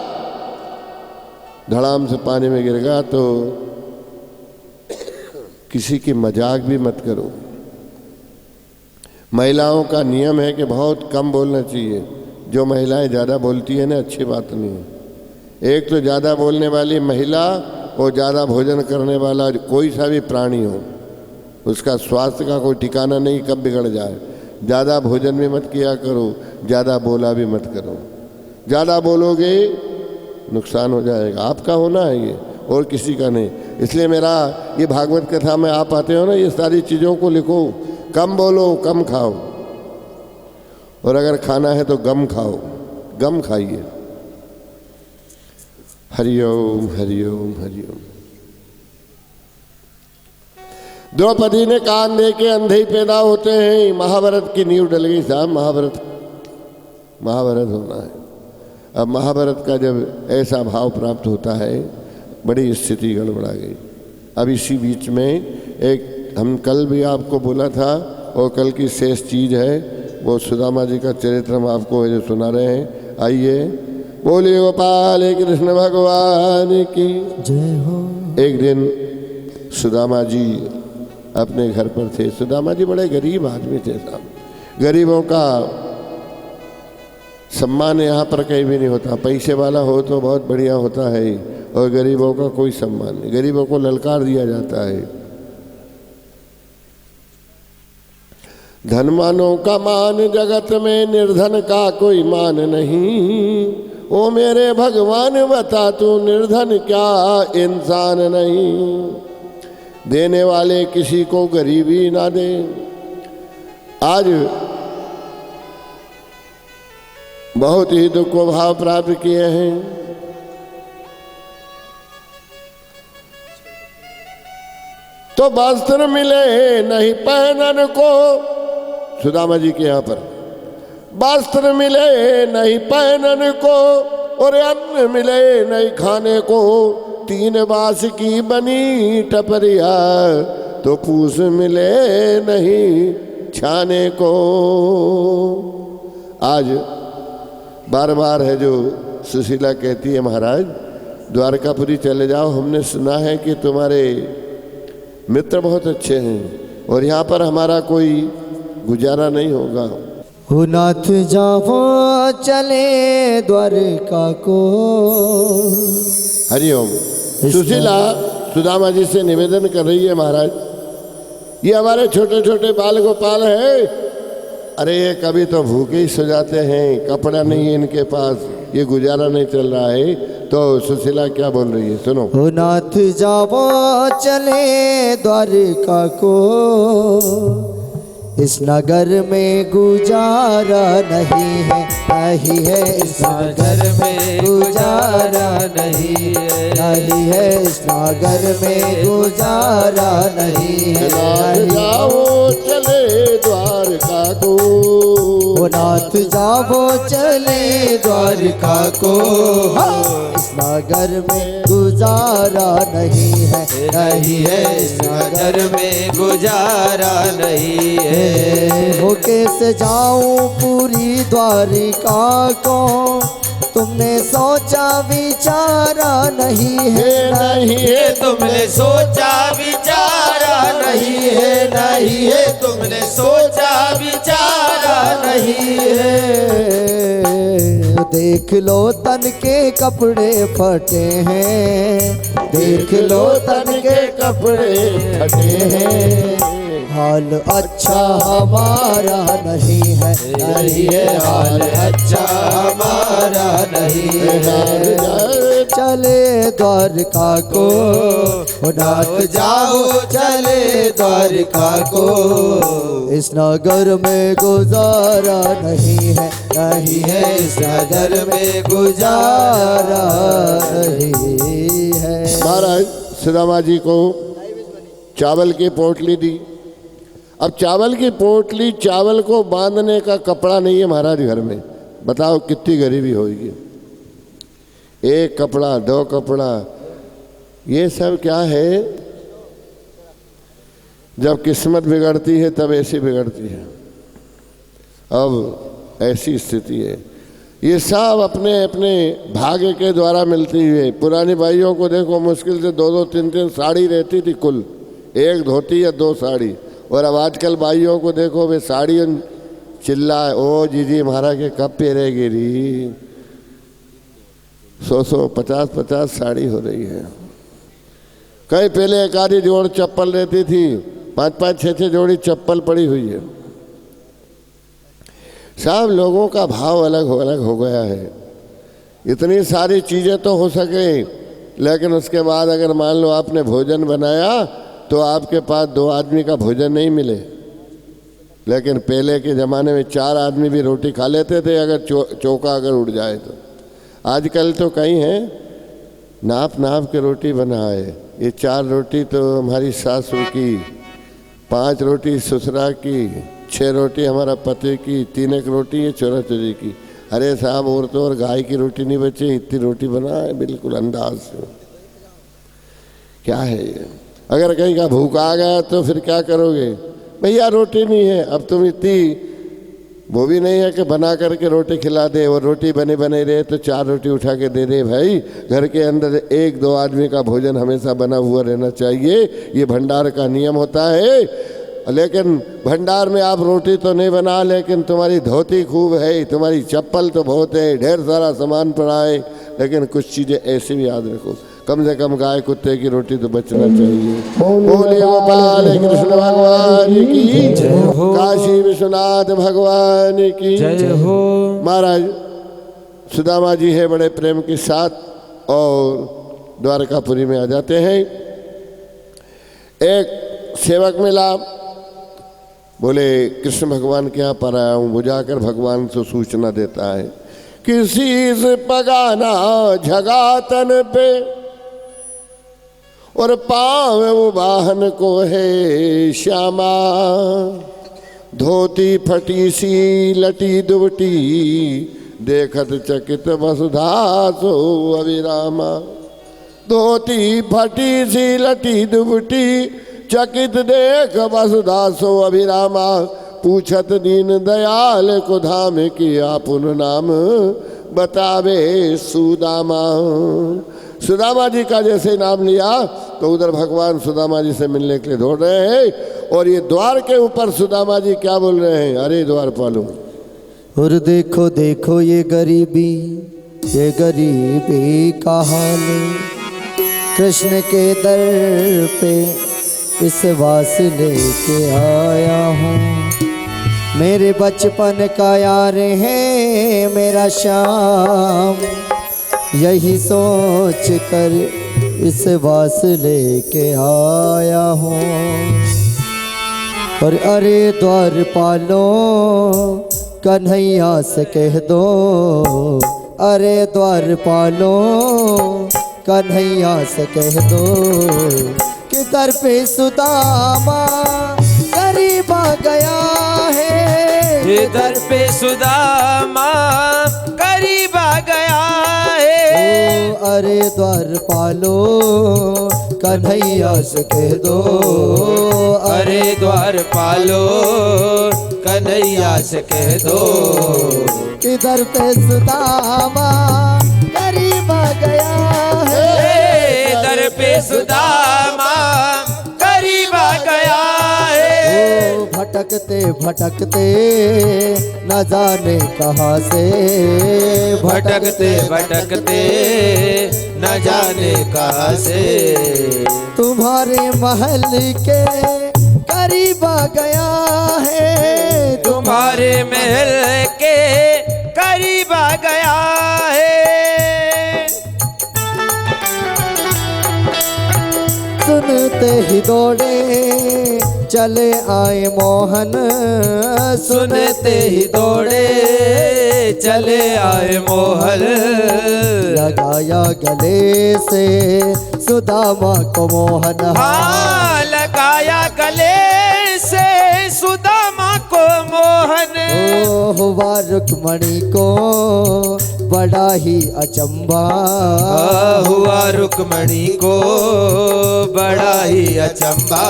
धड़ाम से पानी में गिर गया। तो किसी की मजाक भी मत करो। महिलाओं का नियम है कि बहुत कम बोलना चाहिए। जो महिलाएं ज़्यादा बोलती है ना, अच्छी बात नहीं है। एक तो ज़्यादा बोलने वाली महिला और ज़्यादा भोजन करने वाला कोई सा भी प्राणी हो, उसका स्वास्थ्य का कोई ठिकाना नहीं, कब बिगड़ जाए। ज़्यादा भोजन भी मत किया करो, ज़्यादा बोला भी मत करो। ज़्यादा बोलोगे नुकसान हो जाएगा, आपका होना है ये और किसी का नहीं। इसलिए मेरा ये भागवत कथा में आप आते हो ना, ये सारी चीज़ों को लिखो। कम बोलो, कम खाओ, और अगर खाना है तो गम खाओ, गम खाइए। हरिओम हरिओम हरिओम। द्रौपदी ने कान दे के अंधे ही पैदा होते हैं। महाभारत की नींव डल गई साहब, महाभारत होना है। अब महाभारत का जब ऐसा भाव प्राप्त होता है, बड़ी स्थिति गड़बड़ा गई। अब इसी बीच में एक हम कल भी आपको बोला था, और कल की शेष चीज़ है, वो सुदामा जी का चरित्र हम आपको जो सुना रहे हैं। आइए, बोलिए गोपाल कृष्ण भगवान की जय हो। एक दिन सुदामा जी अपने घर पर थे। सुदामा जी बड़े गरीब आदमी थे साहब। गरीबों का सम्मान यहाँ पर कहीं भी नहीं होता। पैसे वाला हो तो बहुत बढ़िया होता है, और गरीबों का कोई सम्मान नहीं। गरीबों को ललकार दिया जाता है। धनवानों का मान जगत में, निर्धन का कोई मान नहीं। ओ मेरे भगवान बता तू, निर्धन क्या इंसान नहीं। देने वाले किसी को गरीबी ना दे। आज बहुत ही दुख को भाव प्राप्त किए हैं। तो वस्त्र मिले नहीं पहनन को, सुदामा जी के यहाँ पर वस्त्र मिले नहीं पहनन को, और अन्न मिले नहीं खाने को। 3 बांस की बनी टपरिया, तो पूस मिले नहीं छाने को। आज बार बार है जो सुशीला कहती है, महाराज द्वारकापुरी चले जाओ, हमने सुना है कि तुम्हारे मित्र बहुत अच्छे हैं, और यहाँ पर हमारा कोई गुजारा नहीं होगा। हो नाथ जाओ चले द्वारका को। हरिओम। सुशीला सुदामा जी से निवेदन कर रही है, महाराज ये हमारे छोटे छोटे बाल गोपाल है, अरे ये कभी तो भूखे ही सो जाते हैं, कपड़ा नहीं है इनके पास, ये गुजारा नहीं चल रहा है। तो सुशीला क्या बोल रही है, सुनो। हो नाथ जाओ चले द्वारका को, इस नगर में गुजारा नहीं है, नहीं है इस नगर में गुजारा नहीं है, नहीं है इस नगर में गुजारा नहीं है। जाओ चले द्वारका को, ओ नाथ जाओ चले द्वारका को, इस नगर में गुजारा नहीं है, नहीं है इस नगर में गुजारा नहीं है। हो कैसे जाऊं पूरी द्वारिका को, तुमने सोचा विचारा नहीं है, नहीं है तुमने सोचा विचारा नहीं है, नहीं है तुमने सोचा विचारा नहीं है। देख लो तन के कपड़े फटे हैं, देख लो तन के कपड़े फटे हैं, हाल अच्छा हमारा नहीं है, नहीं है हाल अच्छा हमारा नहीं है। चले द्वारका को, नाथ जाओ चले द्वारका को, इस नगर में गुजारा नहीं है, नहीं है इस नगर में गुजारा नहीं है। महाराज सुदामा जी को चावल की पोटली दी। अब चावल की पोटली, चावल को बांधने का कपड़ा नहीं है महाराज घर में, बताओ कितनी गरीबी होगी। एक कपड़ा, 2 कपड़ा, ये सब क्या है, जब किस्मत बिगड़ती है तब ऐसी बिगड़ती है। अब ऐसी स्थिति है, ये सब अपने अपने भाग्य के द्वारा मिलती हुई। पुरानी भाइयों को देखो, मुश्किल से 2-2, 3-3 साड़ी रहती थी कुल, 1 धोती या 2 साड़ी। और अब आजकल भाइयों को देखो, वे साड़ी चिल्लाए, ओ जीजी महाराज के कब पेरे गिरी, 100 50 साड़ी हो रही है। कहीं पहले एक आधी जोड़ चप्पल रहती थी, 5 6 जोड़ी चप्पल पड़ी हुई है। सब लोगों का भाव अलग हो गया है। इतनी सारी चीज़ें तो हो सके, लेकिन उसके बाद अगर मान लो आपने भोजन बनाया तो आपके पास 2 आदमी का भोजन नहीं मिले। लेकिन पहले के ज़माने में 4 आदमी भी रोटी खा लेते थे, अगर चौका अगर उड़ जाए तो। आजकल तो कहीं है नाप के रोटी बनाए। ये 4 रोटी तो हमारी सासू की, 5 रोटी ससुरा की, 6 रोटी हमारा पति की, 3 एक रोटी ये चोरा चोरी की। अरे साहब, और तो और गाय की रोटी नहीं बची, इतनी रोटी बनाए बिल्कुल अंदाज से। क्या है ये? अगर कहीं का भूखा आ गया तो फिर क्या करोगे? भैया रोटी नहीं है। अब तुम इतनी वो भी नहीं है कि बना करके रोटी खिला दे, और रोटी बने रहे तो 4 रोटी उठा के दे दे। भाई घर के अंदर 1-2 आदमी का भोजन हमेशा बना हुआ रहना चाहिए, ये भंडार का नियम होता है। लेकिन भंडार में आप रोटी तो नहीं बना, लेकिन तुम्हारी धोती खूब है, तुम्हारी चप्पल तो बहुत है, ढेर सारा सामान पड़ा है, लेकिन कुछ चीज़ें ऐसी भी याद रखो, कम से कम गाय कुत्ते की रोटी तो बचना चाहिए। बोले गोपाल कृष्ण भगवान की जय हो, काशी विश्वनाथ भगवान की जय हो। महाराज सुदामा जी है बड़े प्रेम के साथ और द्वारकापुरी में आ जाते हैं। एक सेवक मिला, बोले कृष्ण भगवान के यहाँ पर आया हूँ। वो जाकर भगवान से सूचना देता है, किसी से पगाना झगा तन पे और पाँव वो वाहन को है श्यामा, धोती फटी सी लटी दुबटी देखत चकित वसुधा सो अविरामा। धोती फटी सी लटी दुबटी चकित देख वसुधा सो अभिरामा। पूछत दीन दयाल को धाम की आपुन नाम बतावे सुदामा। सुदामा जी का जैसे नाम लिया तो उधर भगवान सुदामा जी से मिलने के लिए दौड़ रहे हैं। और ये द्वार के ऊपर सुदामा जी क्या बोल रहे हैं, अरे द्वारपालो, और देखो देखो ये गरीबी का हाल, कृष्ण के दर पे इस वास लेके आया हूँ। मेरे बचपन का यार है मेरा श्याम, यही सोच कर इस वास लेके आया हूँ। और अरे द्वारपालो कन्हैया से कह दो, अरे द्वारपालो कन्हैया से कह दो कि दर पे सुदामा करीब आ गया है। दर पे सुदामा करीब आ गया है। ओ अरे द्वारपालो कन्हैया से कह दो, अरे द्वारपालो कन्हैया से कह दो कि दर पे सुदामा करीब आ गया है। दर पे सुदामा करीब आ गया है। ओ भटकते भटकते न जाने कहाँ से, भटकते भटकते न जाने कहाँ से तुम्हारे महल के करीब आ गया है। तुम्हारे महल के करीब आ गया है। सुनते ही दौड़े चले आए मोहन, सुनते ही दौड़े चले आए मोहन। लगाया गले से सुदामा को मोहन, हाँ लगाया गले से सुदामा को मोहन। ओ हुआ रुक्मणी को बड़ा ही अचंभा, हुआ रुक्मणी को बड़ा ही अचंभा।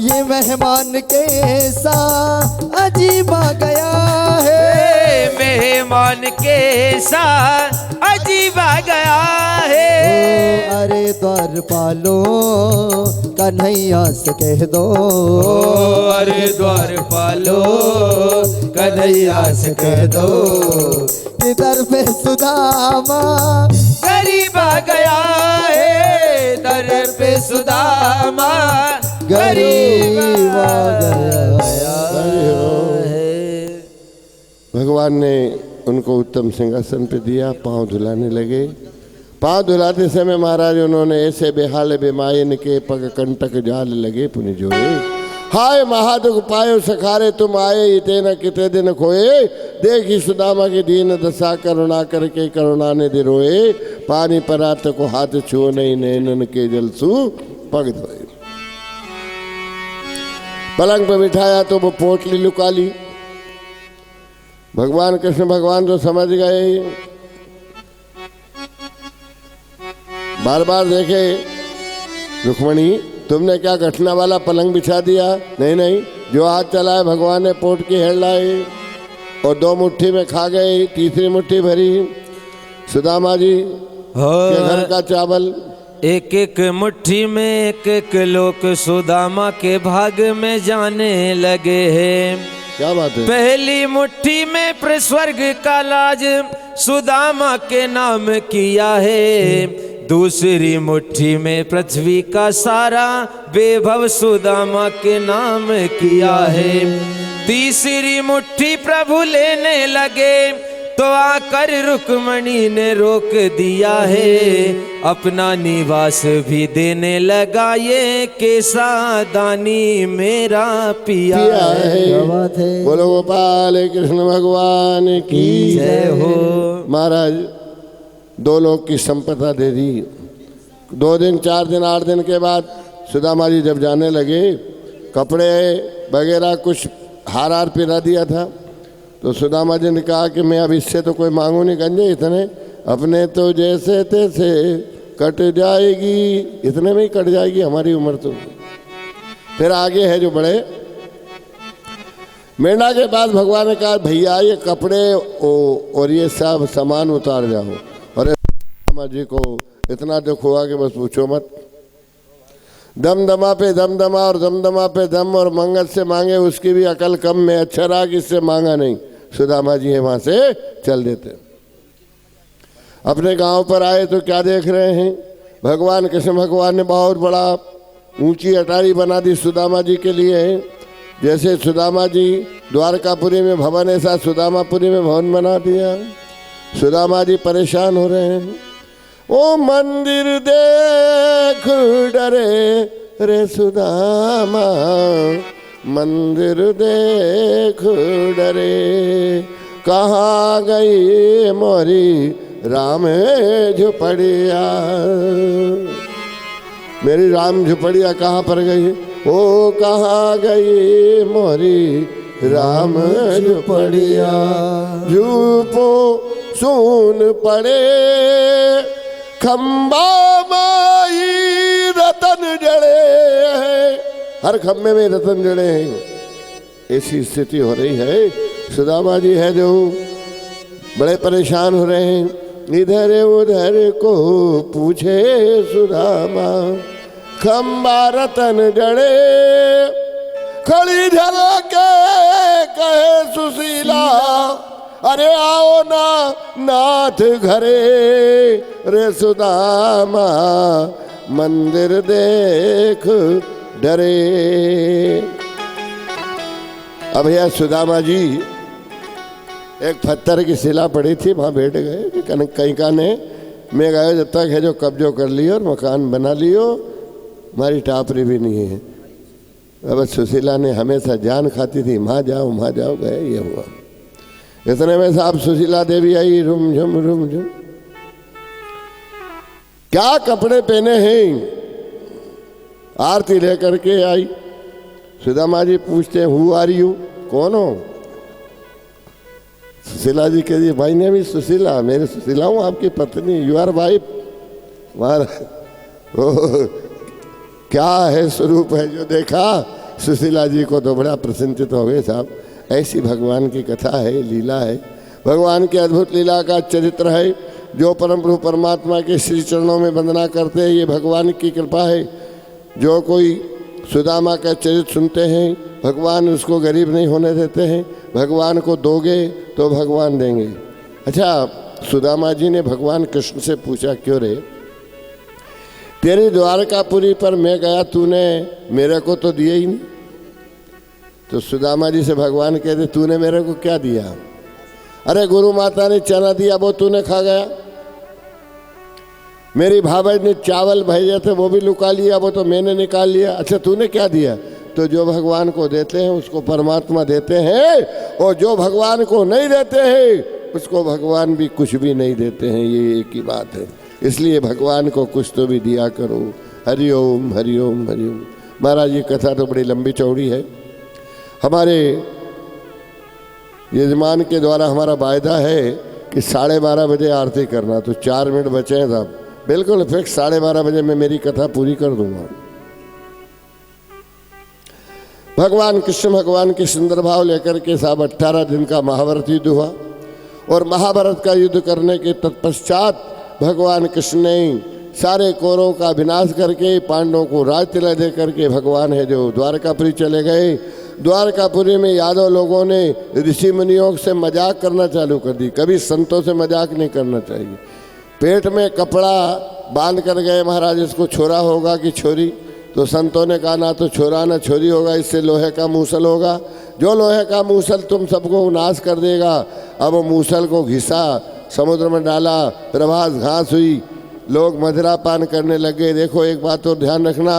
ये मेहमान कैसा अजीब आ गया है। मेहमान कैसा अजीब आ गया है। ओ अरे द्वारपालो कन्हैया से कह दो, अरे द्वारपालो कन्हैया से कह दो कि दर पे सुदामा गरीब आ गया है, दर पे सुदामा गरीब आ गया है। भगवान ने उनको उत्तम सिंहासन पे दिया, पांव धुलाने लगे। पांव धुलाते समय महाराज उन्होंने ऐसे बेहाल बेमायन के पग कंटक जाल लगे पुनि जोए। हाय महादुख पायो सखारे तुम आए, इते न किते दिन खोए। देखी सुदामा की दीन दशा, करुणा करके करुणा ने दे रोए। पानी परात को हाथ छुओ नहीं, नैनन के जल सु पग धोए। पलंग पे बिठाया तो वो पोटली लुका ली। भगवान कृष्ण भगवान तो समझ गए, बार बार देखे, रुक्मणी तुमने क्या घटना वाला पलंग बिछा दिया? नहीं नहीं, जो हाथ चलाए भगवान ने पोट की हेड़ लाए और 2 मुट्ठी में खा गए, तीसरी मुट्ठी भरी सुदामा जी के घर का चावल। एक एक मुट्ठी में एक एक लोग सुदामा के भाग में जाने लगे हैं। क्या बात है? पहली मुट्ठी में स्वर्ग का लाज सुदामा के नाम किया है। दूसरी मुट्ठी में पृथ्वी का सारा वैभव सुदामा के नाम किया है। तीसरी मुट्ठी प्रभु लेने लगे तो आकर रुक्मणी ने रोक दिया है। अपना निवास भी देने लगा, ये कैसा दानी मेरा पिया है। बोलो गोपाल कृष्ण भगवान की जय हो। महाराज 2 लोग की संपदा दे दी। 2 दिन 4 दिन 8 दिन के बाद सुदामा जी जब जाने लगे, कपड़े वगैरह कुछ हार हार पिरा दिया था, तो सुदामा जी ने कहा कि मैं अब इससे तो कोई मांगू नहीं गंजे, इतने अपने तो जैसे तैसे कट जाएगी, इतने में ही कट जाएगी हमारी उम्र। तो फिर आगे है जो बड़े मेंढा के बाद भगवान ने कहा भैया ये कपड़े और ये सब सामान उतार जाओ। और सुदामा जी को इतना दुख हुआ कि बस पूछो मत। दमदमा पे दमदमा और दमदमा पे दम, और मंगत से मांगे उसकी भी अकल कम में, अच्छा रहा कि इससे मांगा नहीं। सुदामा जी वहां से चल देते। अपने गांव पर आए तो क्या देख रहे हैं, भगवान कृष्ण भगवान ने बहुत बड़ा ऊंची अटारी बना दी सुदामा जी के लिए। जैसे सुदामा जी द्वारकापुरी में भवन, ऐसा सुदामापुरी में भवन बना दिया। सुदामा जी परेशान हो रहे हैं। ओ मंदिर देख डरे रे सुदामा, मंदिर देख डरे, कहाँ गई मोरी राम झुपड़िया, मेरी राम झुपड़िया कहाँ पर गई? ओ कहाँ गई मोरी राम झुपड़िया, झूपो सुन पड़े खम्बा माई रतन जड़े हैं, हर खम्बे में रतन जड़े हैं। ऐसी स्थिति हो रही है। सुदामा जी है जो बड़े परेशान हो रहे हैं। इधर उधर को पूछे सुदामा, खम्बा रतन जड़े, खड़ी झलके कहे सुशीला, अरे आओ ना नाथ घरे रे सुदामा, मंदिर देख डरे। अब यह सुदामा जी एक पत्थर की शिला पड़ी थी, वहाँ बैठ गए। कहीं का ने मैं गया जब तक है जो कब्जो कर लियो और मकान बना लियो, हमारी टापरी भी नहीं है। अब सुशीला ने हमेशा जान खाती थी, वहाँ जाओ गए, ये हुआ। इतने में साहब सुशीला देवी आई, रुम झुम। क्या कपड़े पहने हैं? आरती लेकर के आई। सुदामा जी पूछते हैं हु आर यू, कौन हो? सुशीला जी कह दी भाई ने भी सुशीला, मेरी सुशीला हूँ आपकी पत्नी, यू आर वाइफ। क्या है स्वरूप है जो देखा सुशीला जी को तो बड़ा प्रसन्नचित हो गए साहब। ऐसी भगवान की कथा है, लीला है, भगवान की अद्भुत लीला का चरित्र है। जो परम प्रभु परमात्मा के श्री चरणों में वंदना करते हैं, ये भगवान की कृपा है। जो कोई सुदामा का चरित्र सुनते हैं, भगवान उसको गरीब नहीं होने देते हैं, भगवान को दोगे तो भगवान देंगे। अच्छा, सुदामा जी ने भगवान कृष्ण से पूछा, क्यों रे, तेरी द्वारकापुरी पर मैं गया, तूने मेरे को तो दिया ही नहीं। तो सुदामा जी से भगवान कहते, तूने मेरे को क्या दिया? अरे गुरु माता ने चना दिया, वो तूने खा गया। मेरी भाभी ने चावल भेजे थे, वो भी लुका लिया, वो तो मैंने निकाल लिया। अच्छा, तूने क्या दिया? तो जो भगवान को देते हैं उसको परमात्मा देते हैं, और जो भगवान को नहीं देते हैं उसको भगवान भी कुछ भी नहीं देते हैं। ये एक ही बात है। इसलिए भगवान को कुछ तो भी दिया करो। हरिओम हरिओम हरिओम। महाराज, ये कथा तो बड़ी लंबी चौड़ी है। हमारे यजमान के द्वारा हमारा वायदा है कि 12:30 बजे आरती करना, तो 4 मिनट बचे हैं साहब, बिल्कुल फिक्स 12:30 बजे मैं मेरी कथा पूरी कर दूंगा। भगवान कृष्ण भगवान के सुंदर भाव लेकर के साहब 18 दिन का महाभारत युद्ध हुआ, और महाभारत का युद्ध करने के तत्पश्चात भगवान कृष्ण ने सारे कौरवों का विनाश करके पांडवों को राज तिलक दे करके भगवान है जो द्वारकापुरी चले गए। द्वारकापुरी में यादव लोगों ने ऋषि मुनियों से मजाक करना चालू कर दी। कभी संतों से मजाक नहीं करना चाहिए। पेट में कपड़ा बांध कर गए महाराज, इसको छोरा होगा कि छोरी? तो संतों ने कहा, ना तो छोरा ना छोरी होगा, इससे लोहे का मूसल होगा। जो लोहे का मूसल तुम सबको नाश कर देगा। अब वो मूसल को घिसा, समुद्र में डाला, प्रभास घास हुई, लोग मदिरा पान करने लगे। देखो, एक बात और ध्यान रखना,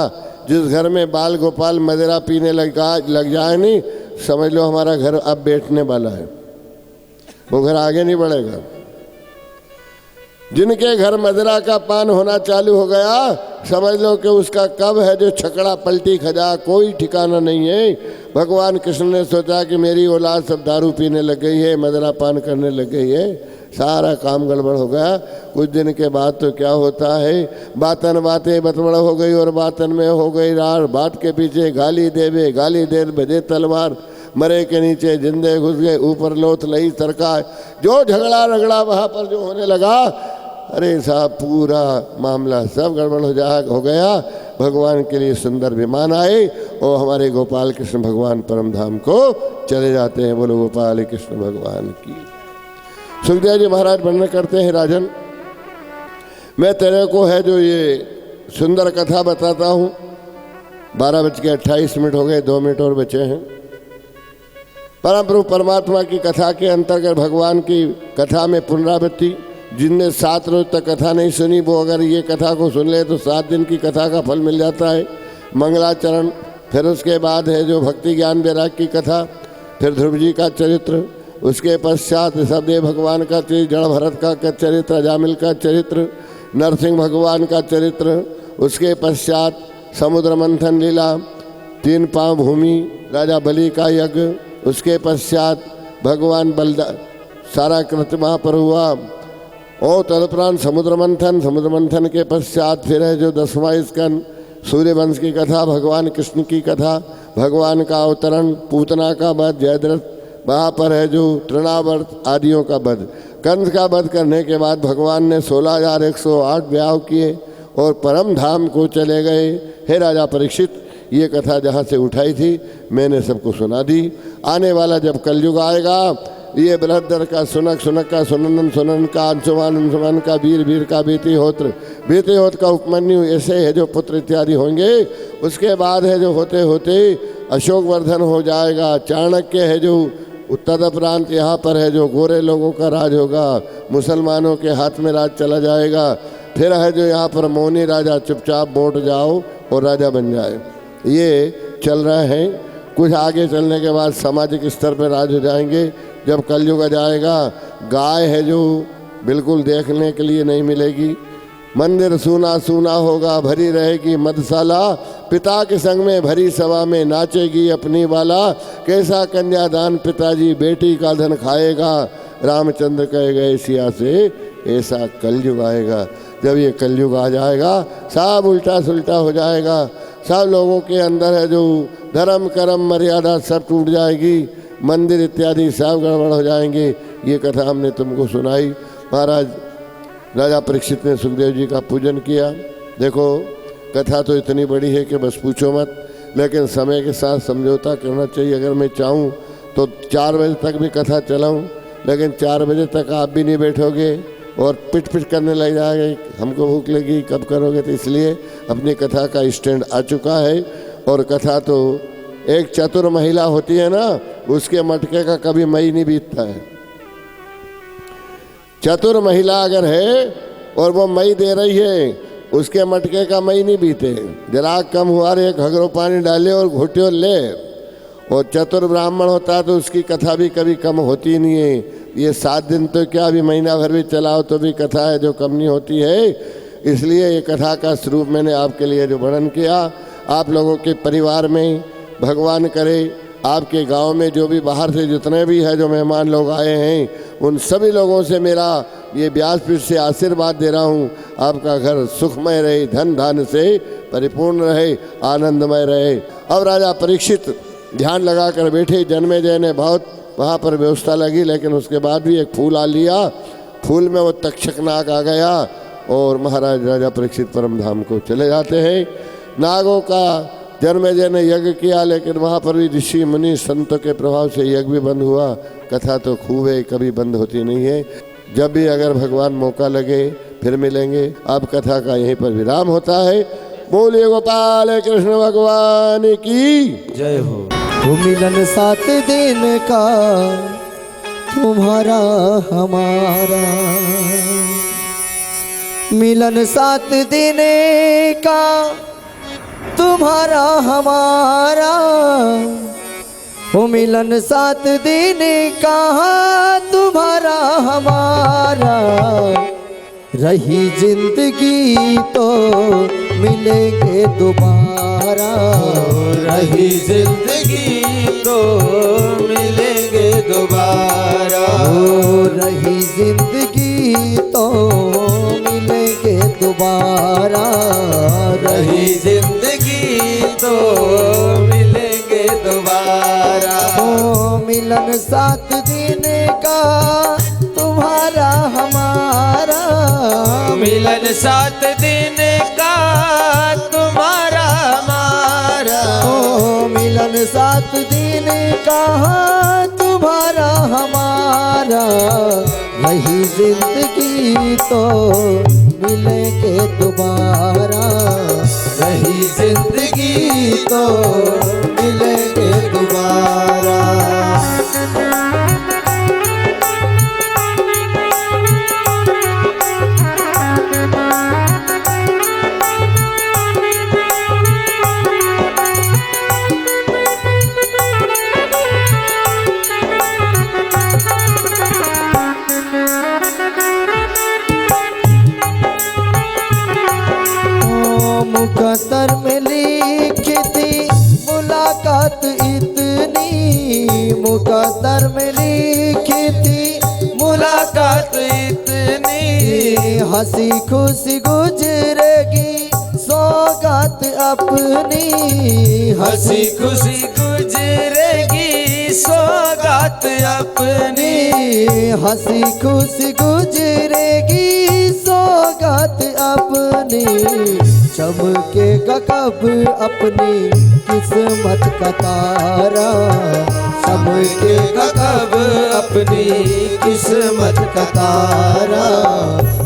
जिस घर में बाल गोपाल मदिरा पीने लग जाए नहीं, समझ लो हमारा घर अब बैठने वाला है, वो घर आगे नहीं बढ़ेगा। जिनके घर मदिरा का पान होना चालू हो गया, समझ लो कि उसका कब है जो छकड़ा पलटी खजा, कोई ठिकाना नहीं है। भगवान कृष्ण ने सोचा कि मेरी औलाद सब दारू पीने लग गई है, मदिरा पान करने लग गई है, सारा काम गड़बड़ हो गया। कुछ दिन के बाद तो क्या होता है, बातन बातें बतबड़ हो गई और बातन में हो गई रार। बात के पीछे गाली देवे, गाली दे बजे तलवार, मरे के नीचे जिंदे घुस गए, ऊपर लोथ लई सरकार। जो झगड़ा रगड़ा वहाँ पर जो होने लगा, अरे साहब पूरा मामला सब गड़बड़ हो गया। भगवान के लिए सुंदर विमान आए और हमारे गोपाल कृष्ण भगवान परम धाम को चले जाते हैं। बोलो गोपाल कृष्ण भगवान की। सुखदेव जी महाराज वर्णन करते हैं, राजन मैं तेरे को है जो ये सुंदर कथा बताता हूँ। 12:28 हो गए, 2 मिनट और बचे हैं। परम प्रभु परमात्मा की कथा के अंतर्गत भगवान की कथा में पुनरावृत्ति। जिनने 7 रोज तक कथा नहीं सुनी, वो अगर ये कथा को सुन ले तो 7 दिन की कथा का फल मिल जाता है। मंगलाचरण, फिर उसके बाद है जो भक्ति ज्ञान वैराग की कथा, फिर ध्रुव जी का चरित्र, उसके पश्चात ऋषभदेव भगवान का चरित्र, जड़ भरत का चरित्र, अजामिल का चरित्र, नरसिंह भगवान का चरित्र, उसके पश्चात समुद्र मंथन लीला, 3 पाँव भूमि, राजा बलि का यज्ञ, उसके पश्चात भगवान बलदा सारा कृत्य वहाँ पर हुआ। और तदुपरांत समुद्र मंथन के पश्चात फिर है जो 10वां स्कंद, सूर्यवंश की कथा, भगवान कृष्ण की कथा, भगवान का अवतरण, पूतना का वध, जयद्रथ, वहाँ पर है जो तृणावर्त आदियों का वध। कंस का वध करने के बाद भगवान ने 16,108 ब्याह किए और परम धाम को चले गए। हे राजा परीक्षित, ये कथा जहाँ से उठाई थी मैंने सबको सुना दी। आने वाला जब कलयुग आएगा, ये बृहद्दर का सुनक का सुनन का अंशुमान का वीर का बीति होत्र का उपमन्यु, ऐसे है जो पुत्र इत्यादि होंगे। उसके बाद है जो होते होते अशोक वर्धन हो जाएगा। चाणक्य है जो उत्तर प्रांत, यहाँ पर है जो गोरे लोगों का राज होगा, मुसलमानों के हाथ में राज चला जाएगा। फिर है जो यहाँ पर मौनी राजा, चुपचाप वोट जाओ और राजा बन जाए। ये चल रहे हैं। कुछ आगे चलने के बाद सामाजिक स्तर पर राज हो जाएंगे। जब कलयुग आ जाएगा, गाय है जो बिल्कुल देखने के लिए नहीं मिलेगी। मंदिर सूना सूना होगा, भरी रहेगी मधुशाला, पिता के संग में भरी सभा में नाचेगी अपनी बाला। कैसा कन्यादान पिताजी बेटी का धन खाएगा, रामचंद्र कहे गए सिया से ऐसा कलयुग आएगा। जब ये कलयुग आ जाएगा, सब उल्टा सुल्टा हो जाएगा। सब लोगों के अंदर है जो धर्म कर्म मर्यादा सब टूट जाएगी, मंदिर इत्यादि सब गड़बड़ हो जाएंगे। ये कथा हमने तुमको सुनाई। महाराज राजा परीक्षित ने सुखदेव जी का पूजन किया। देखो कथा तो इतनी बड़ी है कि बस पूछो मत। लेकिन समय के साथ समझौता करना चाहिए। अगर मैं चाहूँ तो 4 बजे तक भी कथा चलाऊँ, लेकिन 4 बजे तक आप भी नहीं बैठोगे और पिट पिट करने लग जाएंगे, हमको भूख लगी कब करोगे। तो इसलिए अपनी कथा का स्टैंड आ चुका है। और कथा तो एक चतुर महिला होती है ना, उसके मटके का कभी मई नहीं बीतता है। चतुर महिला अगर है और वो मई दे रही है, उसके मटके का मई नहीं बीते। जरा कम हुआ रे, एक घगरो पानी डाले और घोटियो ले। और चतुर ब्राह्मण होता तो उसकी कथा भी कभी कम होती नहीं है। ये 7 दिन तो क्या, अभी महीना भर भी चलाओ तो भी कथा है जो कम नहीं होती है। इसलिए ये कथा का स्वरूप मैंने आपके लिए जो वर्णन किया, आप लोगों के परिवार में भगवान करे, आपके गांव में जो भी बाहर से जितने भी है जो मेहमान लोग आए हैं, उन सभी लोगों से मेरा ये व्यासपीठ से आशीर्वाद दे रहा हूँ, आपका घर सुखमय रहे, धन धान्य से परिपूर्ण रहे, आनंदमय रहे। अब राजा परीक्षित ध्यान लगा कर बैठे। जन्मेजय ने बहुत वहाँ पर व्यवस्था लगी, लेकिन उसके बाद भी एक फूल आ लिया। फूल में वो तक्षक नाग आ गया और महाराज राजा परीक्षित परम धाम को चले जाते हैं। नागों का जन्मेजय ने यज्ञ किया, लेकिन वहाँ पर भी ऋषि मुनि संतों के प्रभाव से यज्ञ भी बंद हुआ। कथा तो खूब है, कभी बंद होती नहीं है। जब भी अगर भगवान मौका लगे फिर मिलेंगे। अब कथा का यहीं पर विराम होता है। बोलिए गोपाल कृष्ण भगवान की जय हो। वो मिलन 7 दिन का तुम्हारा हमारा, मिलन 7 दिन का तुम्हारा हमारा, वो मिलन 7 दिन का तुम्हारा हमारा। रही जिंदगी तो मिलेंगे दोबारा, रही जिंदगी तो मिलेंगे दोबारा, रही जिंदगी तो मिलेंगे दोबारा, रही जिंदगी तो मिलेंगे दोबारा। ओ मिलन 7 दिन का तुम्हारा हमारा, मिलन 7 दिन का तुम्हारा हमारा, ओ मिलन 7 दिन का तुम्हारा हमारा। रही जिंदगी तो मिलेंगे दोबारा, रही जिंदगी तो मिलेंगे दोबारा। मुकद्दर में लिखी थी मुलाकात इतनी, मुकद्दर में लिखी थी मुलाकात इतनी, हंसी खुशी गुजरेगी सौगात अपनी, हंसी खुशी गुजरेगी सौगात अपनी, हंसी खुशी गुजरेगी सौगात अपनी। चमकेगा कब अपनी किस्मत का तारा, चमकेगा कब अपनी किस्मत का तारा।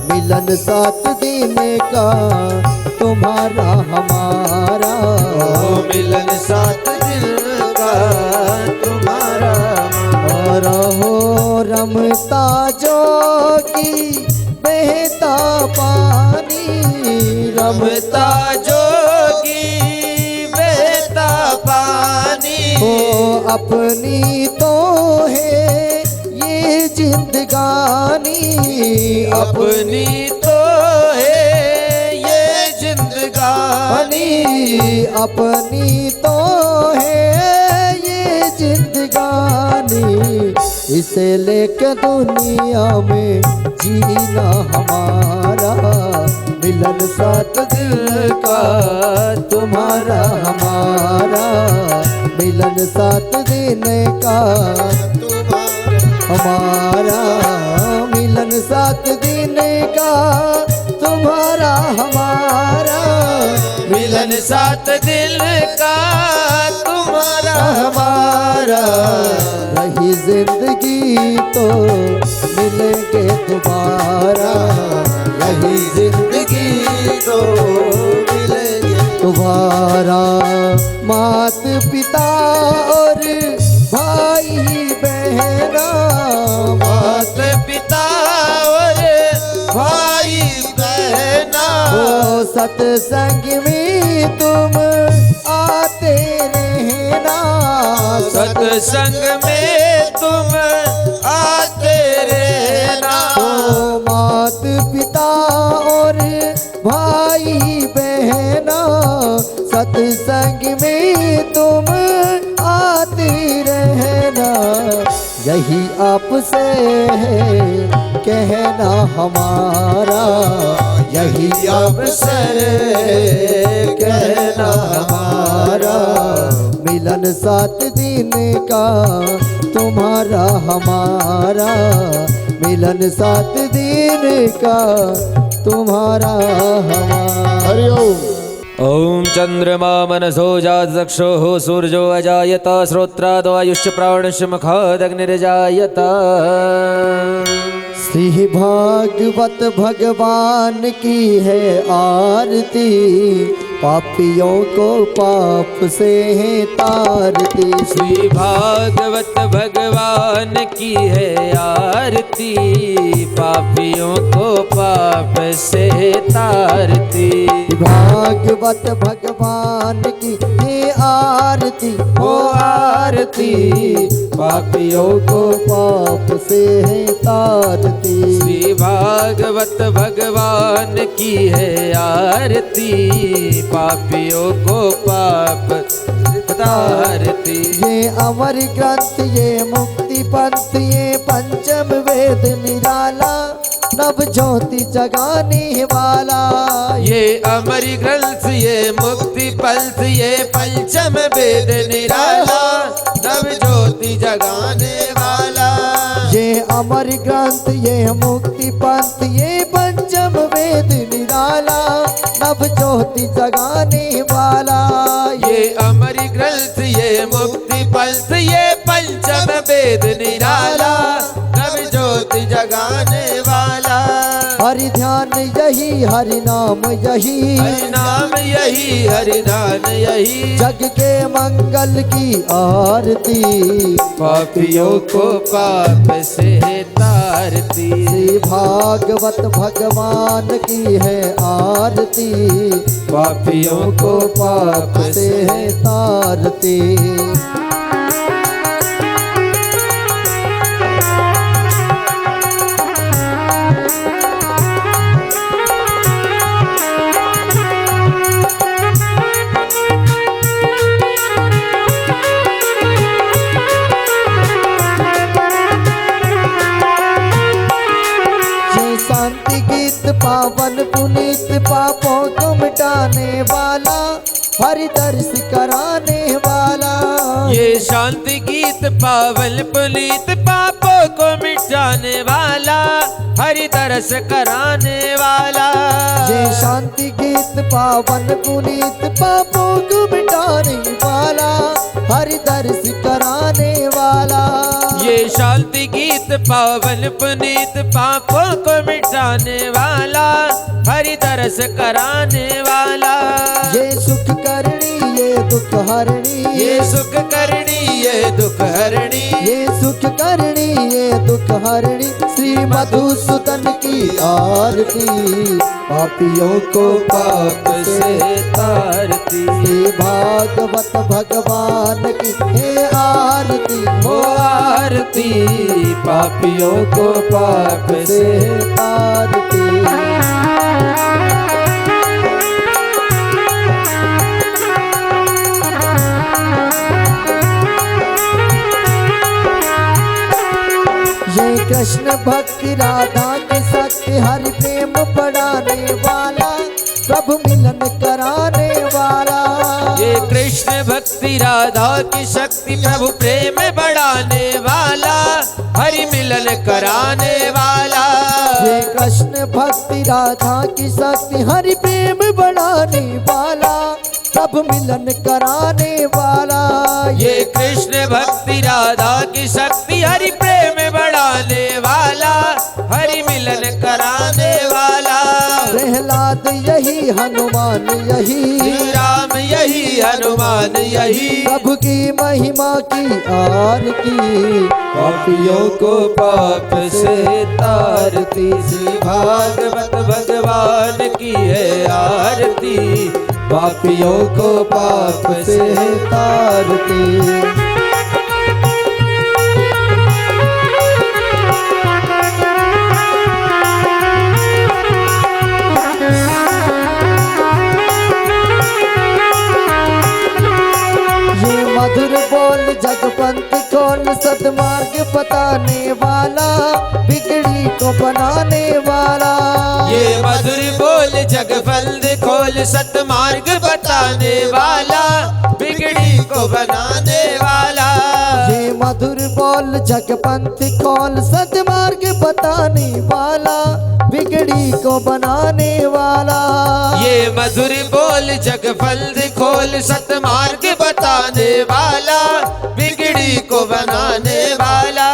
मिलन 7 दिन का तुम्हारा हमारा, मिलन 7 दिन का तुम्हारा। और हो रमता जोगी बहता पानी, रमता जोगी बहता पानी, हो अपनी तो है ये जिंदगानी, अपनी तो है ये जिंदगानी, अपनी तो है ये जिंदगानी। इसे लेके दुनिया में जीना हमारा, मिलन 7 दिन का तुम्हारा हमारा, मिलन 7 दिन का हमारा, मिलन 7 दिन का तुम्हारा हमारा, मिलन साथ दिल का तुम्हारा हमारा, रही जिंदगी तो मिलेंगे दोबारा, रही जिंदगी तो मिलेंगे दोबारा। मात पिता और भाई बहना, मात पिता और भाई बहना, ओ सत्संग में तुम आते रहना, सत्संग में तुम आते रहना। ओ मात पिता और भाई बहना, सत्संग में तुम आते रहना, यही आपसे है कहना हमारा, यही आपसे कहना हमारा। मिलन 7 दिन का तुम्हारा हमारा, मिलन 7 दिन का तुम्हारा हमारा। हरिओम। ओम चंद्रमा मनसो जात चक्षुः सूर्यो अजायत श्रोत्रादो आयुष्य प्राणस्य मुखादग्निर्जायत। श्री भागवत भगवान की है आरती, पापियों को पाप से है तारती। श्री भागवत भगवान की है आरती, पापियों को पाप से तारती। भागवत भगवान की है आरती, ओ आरती, पापियों को पाप से है तारती। श्री भागवत भगवान की है आरती, पापियों को पाप तारती। ये अमर ग्रंथ, ये मुक्ति पंथ, ये पंचम वेद निराला, नव ज्योति जगाने वाला। ये अमर ग्रंथ, ये मुक्ति पंथ, ये पंचम वेद निराला, नव ज्योति जगाने वाला। ये अमर ग्रंथ, ये मुक्ति पंथ, ये पंचम वेद निराला, नव ज्योति जगाने वाला। ये अमर ग्रंथ, ये मुक्ति पंथ, ये पंचम वेद निराला, नव ज्योति जगाने वाला। हरि ध्यान यही, हरि नाम यही, हरि नाम यही, हरि ध्यान यही, जग के मंगल की आरती, पापियों को पाप से तारती। श्री भागवत भगवान की है आरती, पापियों को पाप से है तारती। शांति गीत पावन पुनीत, पापों को मिटाने वाला, हरि दर्श कराने वाला। ये शांति गीत पावन पुनीत, पापों को मिटाने वाला, हरि दर्श कराने वाला। ये शांति गीत पावन पुनीत, पापों को मिटाने वाला, हरि दर्श कराने वाला। ये शांति गीत पावन पुनीत, पापों को मिटाने वाला, हरि दर्श कराने वाला। ये सुख करणी, ये दुख हरणी, ये सुख करणी, ये दुख हरणी, ये सुख करणी, ये दुख हरणी। श्री मधुसूदन की आरती, पापियों को पाप से तारती। श्री भागवत भगवान की है आरती, हो आरती, पापियों को पाप से तारती। ये कृष्ण भक्ति राधा के शक्ति, हरि प्रेम बढ़ाने वाला, प्रभु मिलन कराने वाला। ये कृष्ण भक्ति राधा की शक्ति, प्रभु प्रेम बढ़ाने वाला, हरि मिलन कराने वाला। ये कृष्ण भक्ति राधा की शक्ति, हरि प्रेम बढ़ाने वाला, सब मिलन कराने वाला। ये कृष्ण भक्ति राधा की शक्ति, हरि प्रेम बढ़ाने वाला, हरि मिलन कराने वाला। प्रहलाद यही, हनुमान यही, श्री राम यही, हनुमान यही। प्रभु की महिमा की आरती, पापियों को पाप से तारती, श्री भागवत भगवान की है आरती। पापियों को पाप से तारती। मधुर बोल जगपंथ कौन, सदमार्ग बताने वाला, बिगड़ी को बनाने वाला। ये मधुर बोल जगबंद खोल, सतमार्ग बताने वाला, बिगड़ी को बनाने वाला। ये मधुर बोल जगपंथ कौन, सदमार्ग बताने वाला, बिगड़ी को बनाने वाला। ये मधुर बोल जगबंद खोल, सतमार्ग बताने वाला, बिगड़ी को बनाने वाला।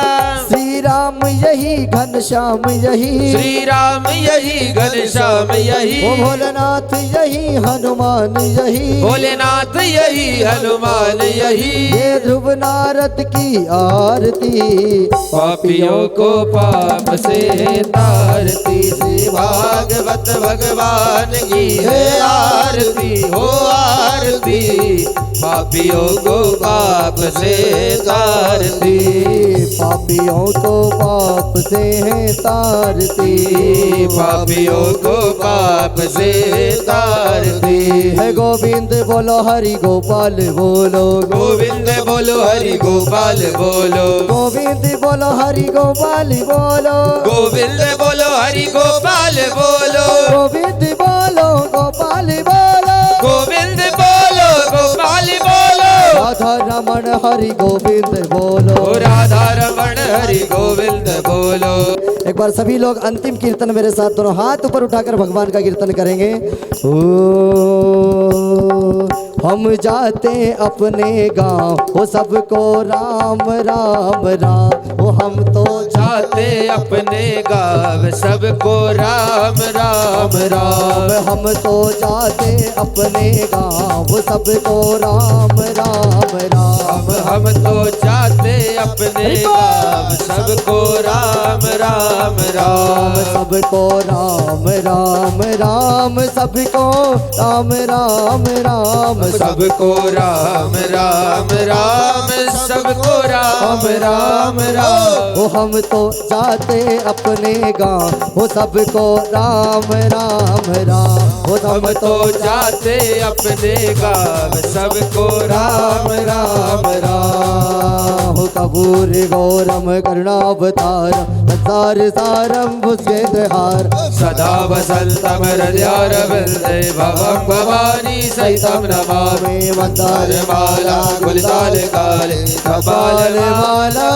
श्री राम यही, घनश्याम यही, श्री राम यही, घनश्याम यही। ओ भोलेनाथ यही, हनुमान यही, भोलेनाथ यही, हनुमान यही। ये ध्रुव नारद की आरती, पापियों को पाप से तारती, श्री भागवत भगवान की है आरती, हो आरती। पापियों को पाप से तारती, पापियों को पाप से है तारती, पापियों को पाप से तारती। है गोविंद बोलो हरि गोपाल बोलो, गोविंद बोलो हरि गोपाल बोलो, गोविंद बोलो हरि गोपाल बोलो, गोविंद बोलो हरि गोपाल बोलो, गोविंद बोलो गोपाल बोलो, गोविंद बोलो गोपाल बोलो। राधा रमण हरि गोविंद बोलो, राधा रमण हरि गोविंद बोलो। एक बार सभी लोग अंतिम कीर्तन मेरे साथ दोनों हाथ ऊपर उठाकर भगवान का कीर्तन करेंगे। ओ हम जाते अपने गांव, वो सबको राम राम राम। वो हम तो जाते अपने गाँव, सबको राम राम राम। हम तो जाते अपने गांव, वो सबको राम राम राम। हम तो जाते अपने गाँव, सबको राम राम राम। सबको राम राम राम, सबको राम राम राम, सबको राम राम राम, सबको राम राम राम। वो हम तो जाते अपने गाँव, वो सबको राम राम राम। वो हम तो जाते अपने गाँव, सबको राम राम राम। हो कपूर गौरम करुणावतार, संसार सारम भुजगेन्द्रहार। सदा वसंतम हृदयारविंदे, भवं भवानी सहितं नमामि। वंदे माला कुलताल काले, कपाल माला